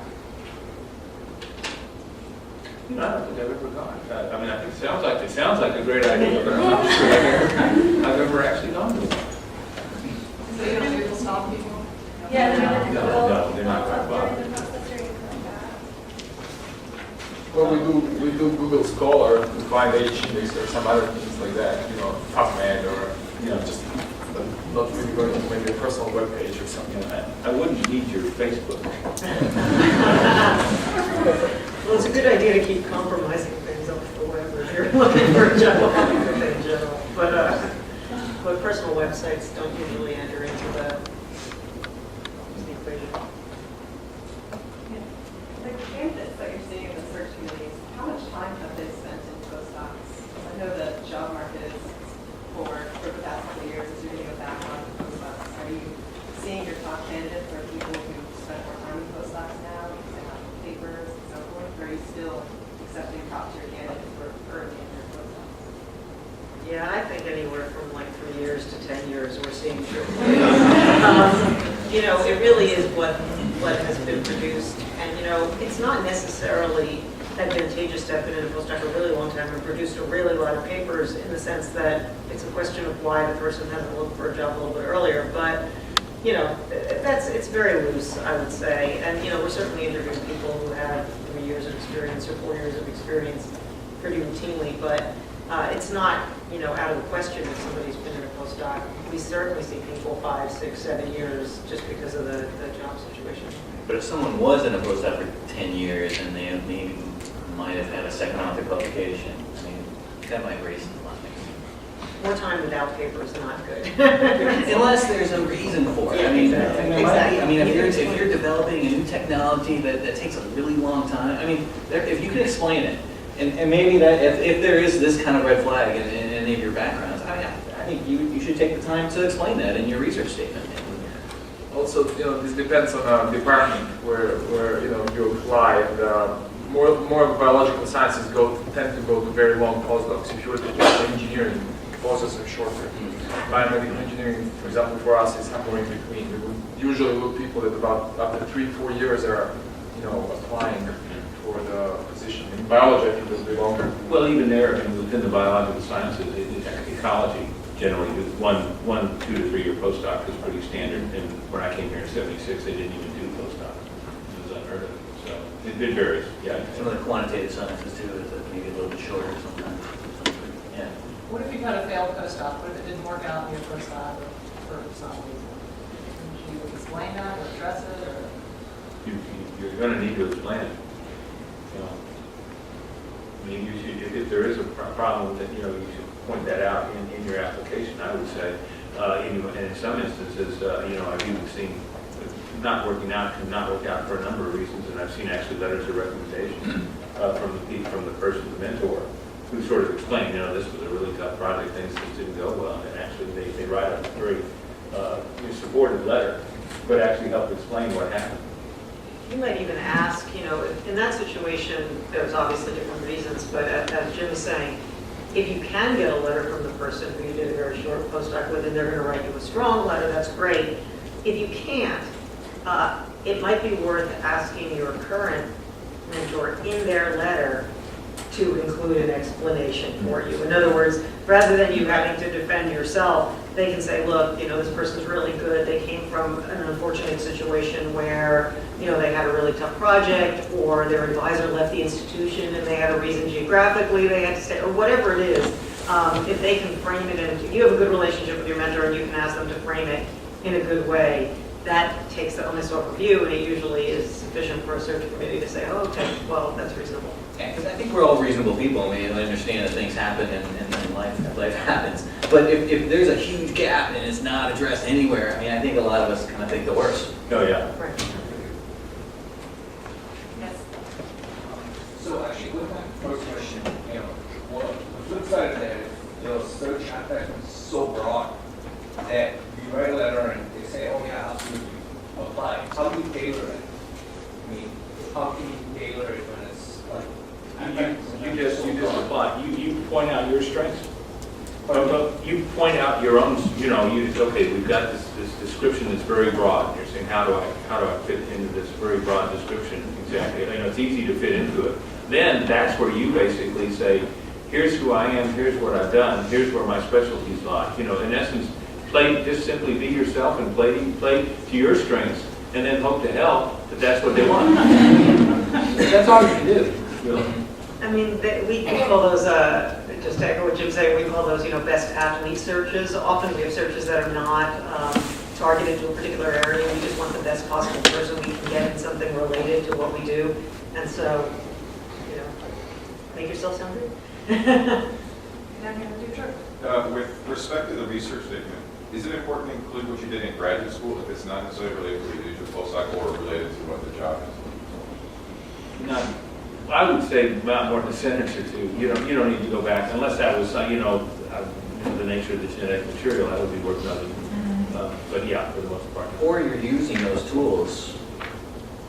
Speaker 5: No, I don't think I've ever gone. I think it sounds like a great idea, but I'm not sure I've ever actually gone to one.
Speaker 1: So you don't think it'll stop people?
Speaker 7: Yeah,
Speaker 5: No, they're not going to bother.
Speaker 7: during the process or anything like that.
Speaker 2: Well, we do Google Scholar to find H-index or some other things like that, PubMed or, just not really going to maybe a personal web page or something like that.
Speaker 5: I wouldn't need your Facebook.
Speaker 4: Well, it's a good idea to keep compromising things off the web if you're looking for a job in general. But personal websites don't usually enter into the equation.
Speaker 8: The candidates that you're seeing in the search committees, how much time have they spent in postdocs? I know the job market is for the past couple of years is you're getting a backlog of postdocs. Are you seeing your top candidates or people who spend more time in postdocs now because they have papers and so forth? Or are you still accepting top tier candidates who are early in their postdocs?
Speaker 4: Yeah, I think anywhere from like 3 years to 10 years we're seeing it really is what has been produced. And, it's not necessarily advantageous to have been in a postdoc a really long time and produced a really lot of papers in the sense that it's a question of why the person hasn't looked for a job a little bit earlier. But, it's very loose, I would say. And, we're certainly interviewing people who have 3 years of experience or 4 years of experience pretty routinely. But it's not, out of the question if somebody's been in a postdoc. We certainly see people 5, 6, 7 years just because of the job situation.
Speaker 3: But if someone was in a postdoc for 10 years and they maybe might have had a second author publication, that might raise some line.
Speaker 4: More time without paper is not good.
Speaker 3: Unless there's a reason for it.
Speaker 4: Yeah, exactly.
Speaker 3: If you're developing a new technology that takes a really long time, if you can explain it, and maybe that if there is this kind of red flag in any of your backgrounds, I think you should take the time to explain that in your research statement.
Speaker 2: Also, this depends on the department where you apply. And more of the biological sciences tend to go to very long postdocs. If you were to take engineering, process are shorter. Biomedical engineering, for example, for us is somewhere in between. We would usually look people that about after 3-4 years are, applying for the position. In biology, I think it'll be longer.
Speaker 5: Well, even there, within the biological sciences, ecology generally, 1 2 to 3 year postdoc is pretty standard. And when I came here in '76, they didn't even do postdoc. It was unheard of. So it varies. Yeah.
Speaker 3: Some of the quantitative sciences too is maybe a little bit shorter sometimes. Yeah.
Speaker 1: What if you've had a failed postdoc? What if it didn't work out in your postdoc for some reason? Would you explain that or address it? Or?
Speaker 5: You're going to need to explain it. If there is a problem with it, you should point that out in your application, I would say. And in some instances, I've even seen not working out can not work out for a number of reasons, and I've seen actually letters of recommendation from the person, the mentor, who sort of explained, this was a really tough project, things just didn't go well, and actually they write a very your subordinate letter, but actually help explain what happened.
Speaker 4: You might even ask, in that situation, there's obviously different reasons, but as Jim is saying, if you can get a letter from the person who you did a very short postdoc with, and they're going to write you a strong letter, that's great. If you can't, it might be worth asking your current mentor in their letter to include an explanation for you. In other words, rather than you having to defend yourself, they can say, look, this person's really good. They came from an unfortunate situation where, they had a really tough project, or their advisor left the institution and they had a reason geographically they had to stay, or whatever it is. If they can frame it, and if you have a good relationship with your mentor and you can ask them to frame it in a good way, that takes the onus off of you, and it usually is sufficient for a search committee to say, oh, okay, well, that's reasonable.
Speaker 3: Yeah, because I think we're all reasonable people. I understand that things happen and life happens. But if there's a huge gap and it's not addressed anywhere, I think a lot of us kind of think the worst.
Speaker 5: Oh, yeah.
Speaker 4: Right.
Speaker 8: Yes.
Speaker 9: So actually, with my first question, well, the flip side of that is, search aspect is so broad that you write a letter and they say, oh yeah, absolutely, apply. How do you tailor it? How can you tailor it when it's like?
Speaker 5: You just apply. You point out your strengths. You point out your own. Okay, we've got this description that's very broad. You're saying, how do I fit into this very broad description? Exactly. It's easy to fit into it. Then that's where you basically say, here's who I am. Here's what I've done. Here's where my specialties lie. In essence, just simply be yourself and play to your strengths, and then hope to hell that that's what they want. That's all you can do.
Speaker 4: We call those, just to echo what Jim's saying, we call those, best athlete searches. Often we have searches that are not targeted to a particular area. We just want the best possible person we can get in something related to what we do. And so, make yourself sound good.
Speaker 10: With respect to the research statement, is it important to include what you did in graduate school if it's not necessarily related to what you did to a postdoc or related to what the job is?
Speaker 5: No, I would say not more than a sentence or two. You don't need to go back unless that was the nature of the genetic material. That would be worth nothing. But yeah, for the most part.
Speaker 3: Or you're using those tools.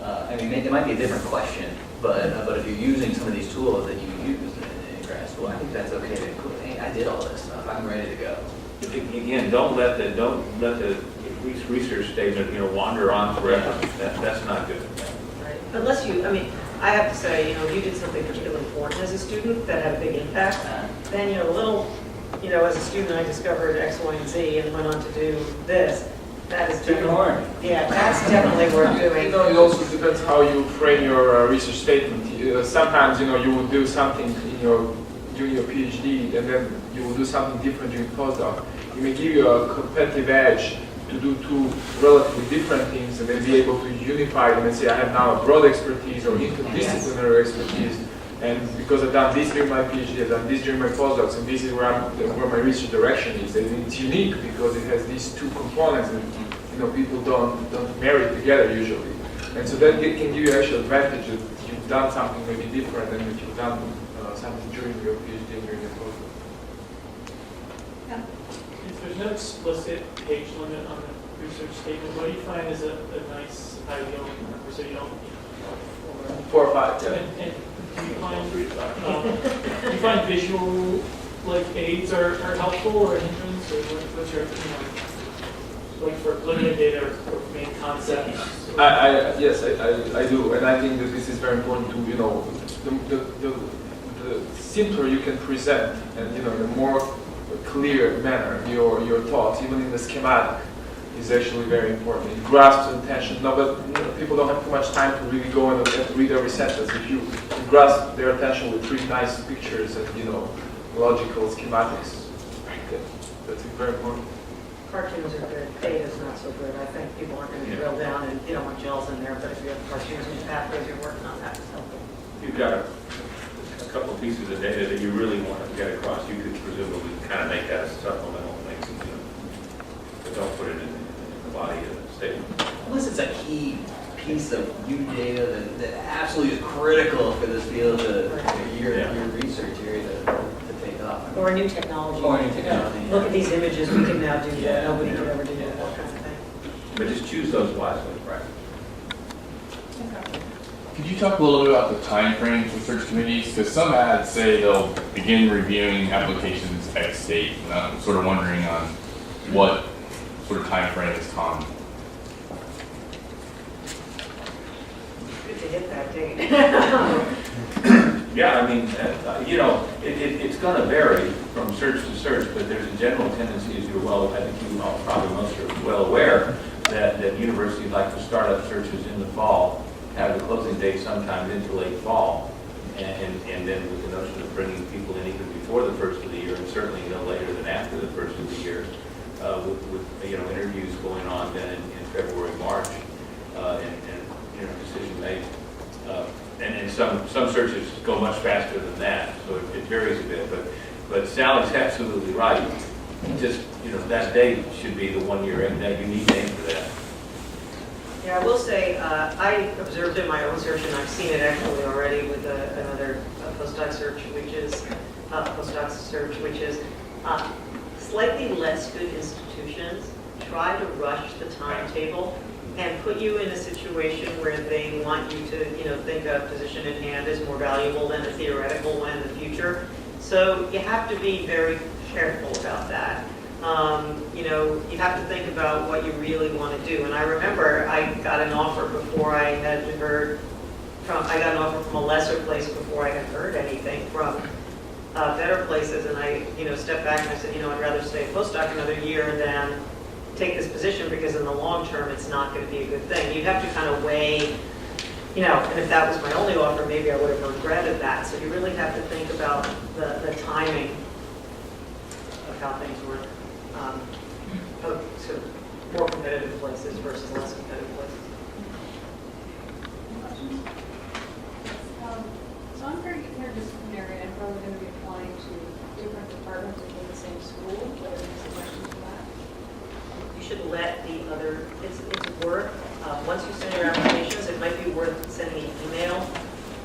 Speaker 3: It might be a different question, but if you're using some of these tools that you used in grad school, I think that's okay to include. Hey, I did all this stuff. I'm ready to go.
Speaker 5: Again, don't let the research statement wander on forever. That's not good.
Speaker 4: Right. Unless I have to say, if you did something particularly important as a student that had a big impact, then as a student I discovered X, Y, and Z and went on to do this. That is definitely, that's definitely worth doing.
Speaker 2: It also depends how you frame your research statement. Sometimes, you will do something during your PhD, and then you will do something different during postdoc. It may give you a competitive edge to do two relatively different things, and then be able to unify them and say, I have now a broad expertise or interdisciplinary expertise, and because I've done this during my PhD, I've done this during my postdocs, and this is where my research direction is. And it's unique because it has these two components that people don't marry together usually. And so that can give you actual advantage that you've done something maybe different than that you've done something during your PhD and during your postdoc.
Speaker 1: Yeah.
Speaker 11: If there's no explicit page limit on the research statement, what do you find is a nice ideal number so you don't
Speaker 2: 4 or 5, yeah.
Speaker 11: And do you find visual aids are helpful or a hindrance, or what's your for looking at data or main concepts?
Speaker 2: Yes, I do, and I think that this is very important to the simpler you can present, and in a more clear manner your thoughts, even in the schematic, is actually very important. It grasps attention. No, but people don't have too much time to really go and read every sentence. If you grasp their attention with 3 nice pictures and logical schematics, that's very important.
Speaker 4: Cartoons are good. Data's not so good. I think people aren't going to drill down and you don't want gels in there, but if you have cartoons and pathways you're working on, that's helpful.
Speaker 5: You've got a couple of pieces of data that you really want to get across. You could presumably kind of make that a supplemental thing, but don't put it in the body of the statement.
Speaker 3: Unless it's a key piece of new data that absolutely is critical for this field, your research area to take off.
Speaker 4: Or a new technology.
Speaker 3: Or a new technology.
Speaker 4: Look at these images we can now do that nobody could ever do before.
Speaker 5: But just choose those wisely.
Speaker 10: Right.
Speaker 12: Could you talk a little bit about the time frame for search committees? Because some ads say they'll begin reviewing applications X date, and I'm sort of wondering on what sort of time frame is common.
Speaker 4: Good to hit that date.
Speaker 5: Yeah, I mean, it's going to vary from search to search, but there's a general tendency, as you're well, I think you all probably most are well aware, that universities like to start up searches in the fall, have the closing date sometime into late fall, and then with the notion of bringing people in even before the first of the year, and certainly no later than after the first of the year, with interviews going on then in February, March, and decision made. And some searches go much faster than that, so it varies a bit. But Sally's absolutely right. Just that date should be the 1 year end. That unique name for that.
Speaker 4: Yeah, I will say, I observed in my own search, and I've seen it actually already with another postdoc search, which is slightly less good institutions try to rush the timetable and put you in a situation where they want you to, think a position in hand is more valuable than a theoretical one in the future. So you have to be very careful about that. You have to think about what you really want to do. And I remember I got an offer before I had heard I got an offer from a lesser place before I had heard anything from better places. And I, stepped back and I said, I'd rather stay a postdoc another year than take this position, because in the long term, it's not going to be a good thing. You'd have to kind of weigh, and if that was my only offer, maybe I would have regretted that. So you really have to think about the timing of how things work. Sort of more competitive places versus less competitive places.
Speaker 13: So I'm very interdisciplinary. I'm probably going to be applying to different departments within the same school. What are some questions for that?
Speaker 4: You should let the other, it's worth, once you send your applications, it might be worth sending an email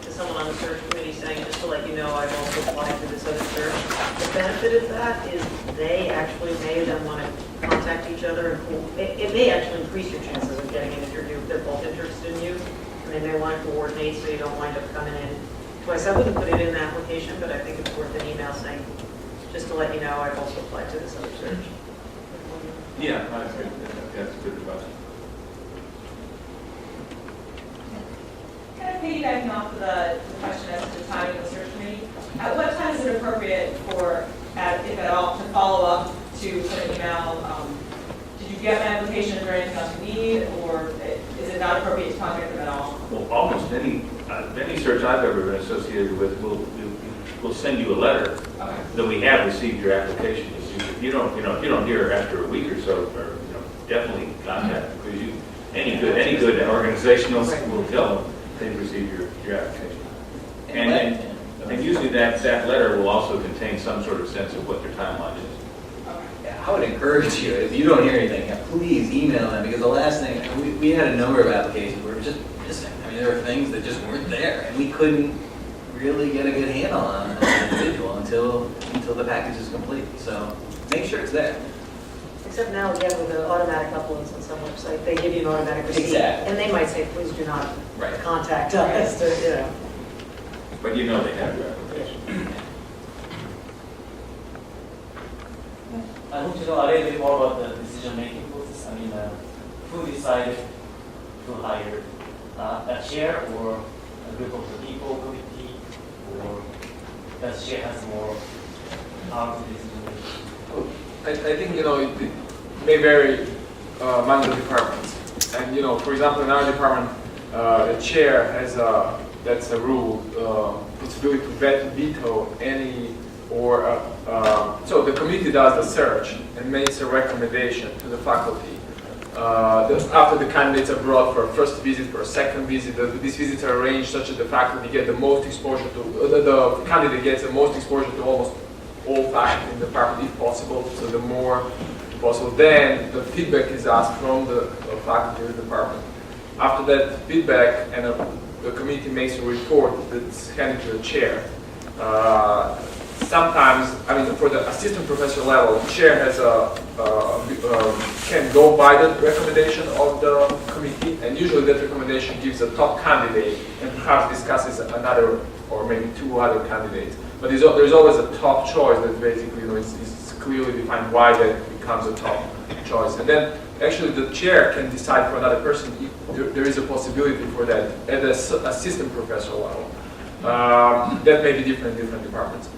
Speaker 4: to someone on the search committee saying, just to let you know, I've also applied to this other search. The benefit of that is they actually may then want to contact each other. It may actually increase your chances of getting an interview if they're both interested in you, and they may want to coordinate so you don't wind up coming in twice. I wouldn't put it in the application, but I think it's worth an email saying, just to let you know, I've also applied to this other search.
Speaker 5: Yeah, that's good advice.
Speaker 8: Kind of piggybacking off of the question as to the timing of the search committee, at what time is it appropriate for, if at all, to follow up to send an email? Did you get my application? Is there anything else you need, or is it not appropriate to contact them at all?
Speaker 5: Well, almost any search I've ever been associated with will send you a letter that we have received your application. If you don't hear after a week or so, or definitely contact them, because any good organization will tell them they've received your application. And usually that letter will also contain some sort of sense of what their timeline is.
Speaker 3: Yeah, I would encourage you, if you don't hear anything, please email them, because the last thing, we had a number of applications where just missing. I mean, there were things that just weren't there, and we couldn't really get a good handle on an individual until the package is complete. So make sure it's there.
Speaker 4: Except now, again, with the automatic uploads on some website, they give you an automatic receipt.
Speaker 3: Exactly.
Speaker 4: And they might say, please do not
Speaker 3: Right.
Speaker 4: contact us,
Speaker 5: But they have your application.
Speaker 14: I want to know a little bit more about the decision-making process. I mean, who decided to hire a chair or a group of the people committee, or does chair has more power to decision-making?
Speaker 2: I think, it may vary among the departments. And, for example, in our department, the chair has that's a rule, possibility to veto any, or, so the committee does the search and makes a recommendation to the faculty. After the candidates are brought for a first visit, for a second visit, these visits are arranged such that the faculty get the most exposure to, the candidate gets the most exposure to almost all faculty in the department if possible, so the more possible. Then the feedback is asked from the faculty of the department. After that feedback, and the committee makes a report that's handed to the chair. sometimes, I mean, for the assistant professor level, the chair has can go by the recommendation of the committee, and usually that recommendation gives a top candidate and perhaps discusses another or maybe two other candidates. But there's always a top choice that basically, is clearly defined why that becomes a top choice. And then actually the chair can decide for another person if there is a possibility for that at the assistant professor level. That may be different in different departments.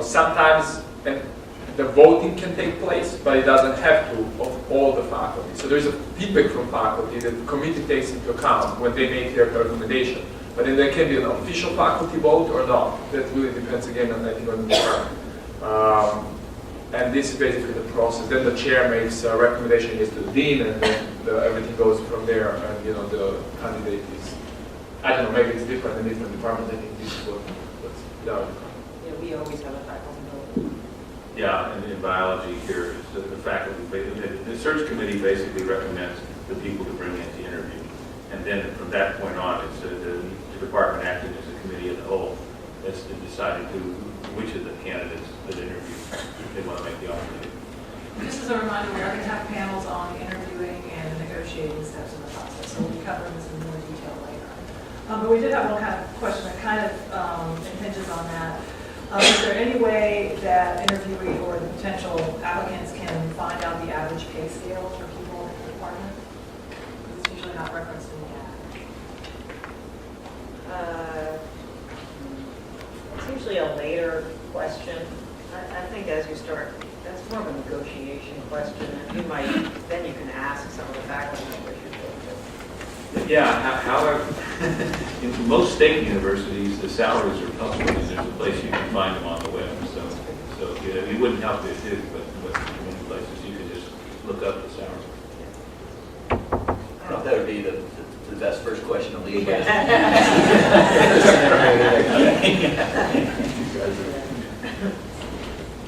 Speaker 2: Sometimes the voting can take place, but it doesn't have to of all the faculty. So there's a feedback from faculty that the committee takes into account when they make their recommendation. But then there can be an official faculty vote or not. That really depends again on, I think, on the department. And this is basically the process. Then the chair makes a recommendation against the dean, and then everything goes from there. And the candidate is, I don't know, maybe it's different in different departments. I think this is what's done.
Speaker 4: Yeah, we always have a faculty vote.
Speaker 5: Yeah, and in biology here, the faculty, the search committee basically recommends the people to bring in to interview. And then from that point on, it's the department acting as a committee as a whole that's deciding which of the candidates that interview they want to make the offer to.
Speaker 1: Just as a reminder, we are going to have panels on the interviewing and the negotiating steps in the process, so we'll be covering this in more detail later. But we did have one kind of question that kind of impinges on that. Is there any way that interviewee or the potential applicants can find out the average pay scale for people in the department? Because it's usually not referenced in the ad.
Speaker 4: It's usually a later question. I think as you start, that's more of a negotiation question, and then you can ask some of the faculty members you go to.
Speaker 5: Yeah, however, in most state universities, the salaries are public, and there's a place you can find them on the web. So it wouldn't help you too, but in many places you can just look up the salaries.
Speaker 3: I don't know if that would be the best first question to lead with.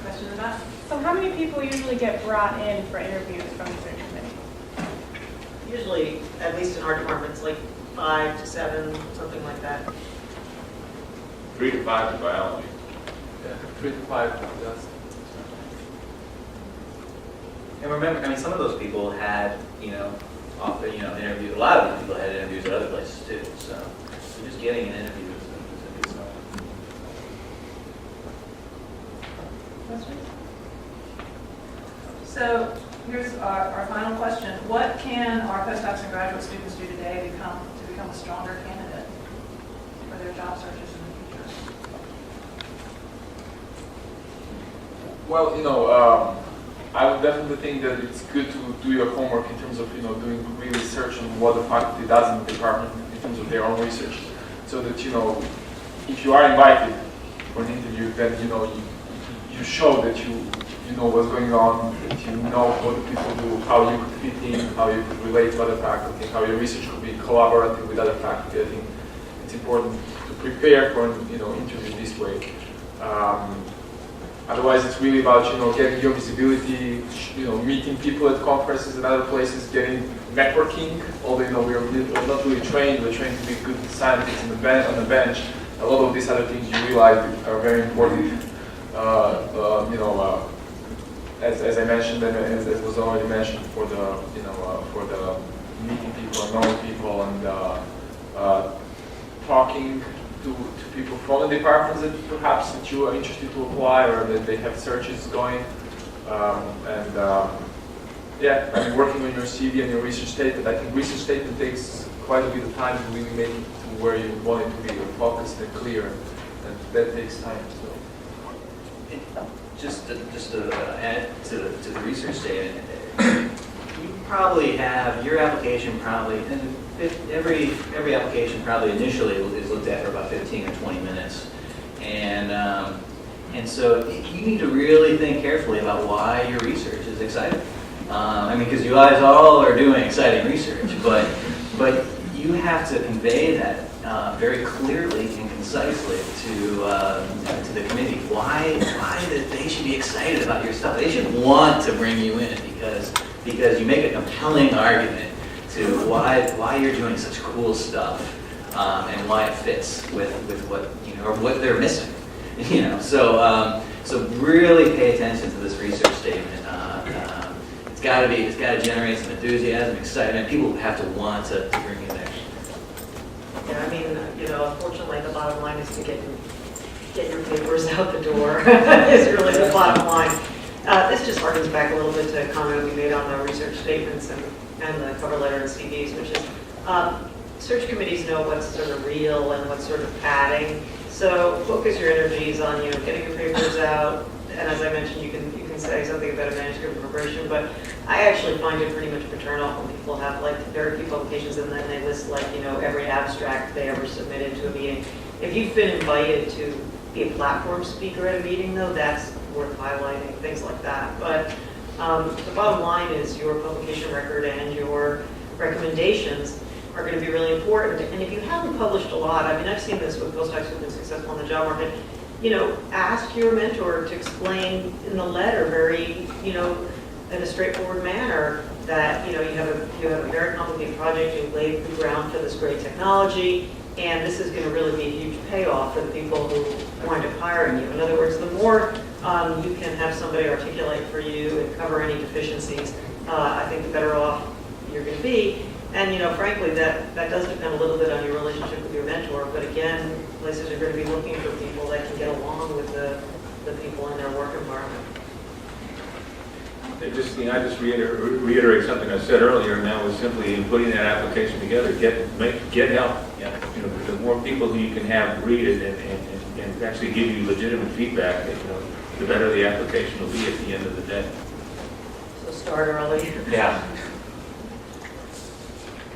Speaker 1: Question or not?
Speaker 13: So how many people usually get brought in for interviews from the search committee?
Speaker 4: Usually, at least in our departments, like 5 to 7, something like that.
Speaker 5: 3 to 5 in biology.
Speaker 2: Yeah, 3 to 5 does.
Speaker 3: And remember, some of those people had, interviewed. A lot of these people had interviews at other places too. So just getting an interview is a good start.
Speaker 13: Questions?
Speaker 1: So here's our final question. What can our postdocs and graduate students do today to become a stronger candidate for their job searches in the future?
Speaker 2: Well, I would definitely think that it's good to do your homework in terms of, doing real research on what the faculty does in the department in terms of their own research. So that, if you are invited for an interview, then, you show that you know what's going on, that you know what the people do, how you could fit in, how you could relate to other faculty, how your research could be collaborative with other faculty. I think it's important to prepare for an, interview this way. Otherwise, it's really about, getting your visibility, meeting people at conferences and other places, getting networking. Although, we're not really trained. We're trained to be good scientists on the bench. A lot of these other things you realize are very important. As I mentioned, and as was already mentioned, for the meeting people and knowing people and talking to people from the departments that perhaps that you are interested to apply or that they have searches going. Working on your CV and your research statement. I think research statement takes quite a bit of time to really make it to where you want it to be, focused and clear, and that takes time. So.
Speaker 3: Just to add to the research statement, you probably have your application and every application probably initially is looked at for about 15 or 20 minutes, and so you need to really think carefully about why your research is exciting. Because you guys all are doing exciting research, but you have to convey that very clearly and concisely to the committee. Why that they should be excited about your stuff. They should want to bring you in because you make a compelling argument to why you're doing such cool stuff and why it fits with what or what they're missing. So really pay attention to this research statement. It's got to generate some enthusiasm, excitement. People have to want to bring in there.
Speaker 4: Yeah, I mean, unfortunately, the bottom line is to get your papers out the door is really the bottom line. This just harkens back a little bit to a comment we made on the research statements and the cover letter and CVs, which is search committees know what's sort of real and what's sort of padding. So focus your energies on getting your papers out. And as I mentioned, you can say something about a manuscript preparation, but I actually find it pretty much paternal when people have like very few publications and then they list like every abstract they ever submitted to a meeting. If you've been invited to be a platform speaker at a meeting, though, that's worth highlighting, things like that. But the bottom line is your publication record and your recommendations are going to be really important. And if you haven't published a lot, I mean, I've seen this with postdocs who've been successful in the job market, ask your mentor to explain in the letter very, in a straightforward manner that, you have a very complicated project, you've laid the ground for this great technology, and this is going to really be a huge payoff for the people who wind up hiring you. In other words, the more you can have somebody articulate for you and cover any deficiencies, I think the better off you're going to be. And frankly, that does depend a little bit on your relationship with your mentor. But again, places are going to be looking for people that can get along with the people in their work environment.
Speaker 5: I just reiterate something I said earlier, and that was simply in putting that application together, get help. Yeah. The more people who you can have read it and actually give you legitimate feedback, the better the application will be at the end of the day.
Speaker 4: So start early.
Speaker 3: Yeah.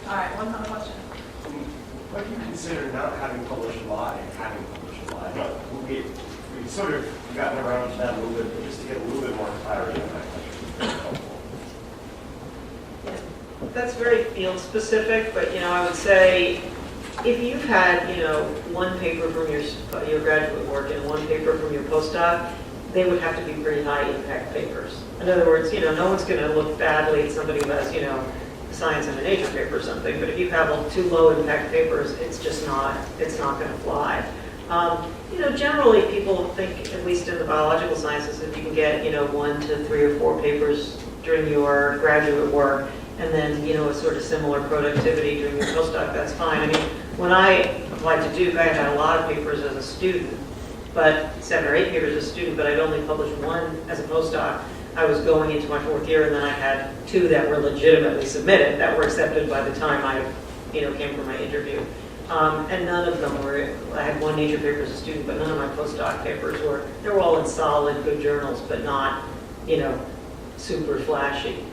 Speaker 1: All right, one final question.
Speaker 15: What do you consider not having published a lot and having published a lot? We've sort of gotten around to that a little bit, but just to get a little bit more clarity on that question.
Speaker 4: That's very field specific, but I would say if you've had one paper from your graduate work and one paper from your postdoc, they would have to be pretty high impact papers. In other words, no one's going to look badly at somebody who has science in a Nature paper or something, but if you have two low impact papers, it's not going to fly. Generally people think, at least in the biological sciences, if you can get 1 to 3 or 4 papers during your graduate work, and then a sort of similar productivity during your postdoc, that's fine. I mean, when I applied to Duke, I had a lot of papers as a student, but 7 or 8 papers as a student, but I'd only published 1 as a postdoc. I was going into my 4th year, and then I had 2 that were legitimately submitted, that were accepted by the time I, came for my interview. And none of them were, I had 1 Nature paper as a student, but none of my postdoc papers they were all in solid, good journals, but not, super flashy.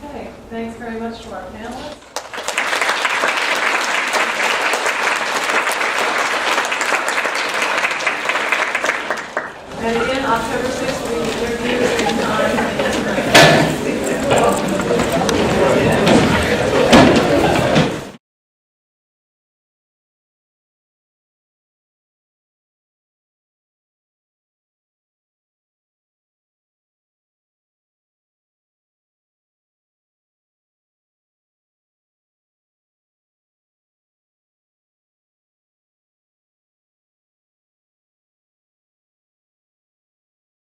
Speaker 1: Okay, thanks very much to our panelists. And again, October 6th.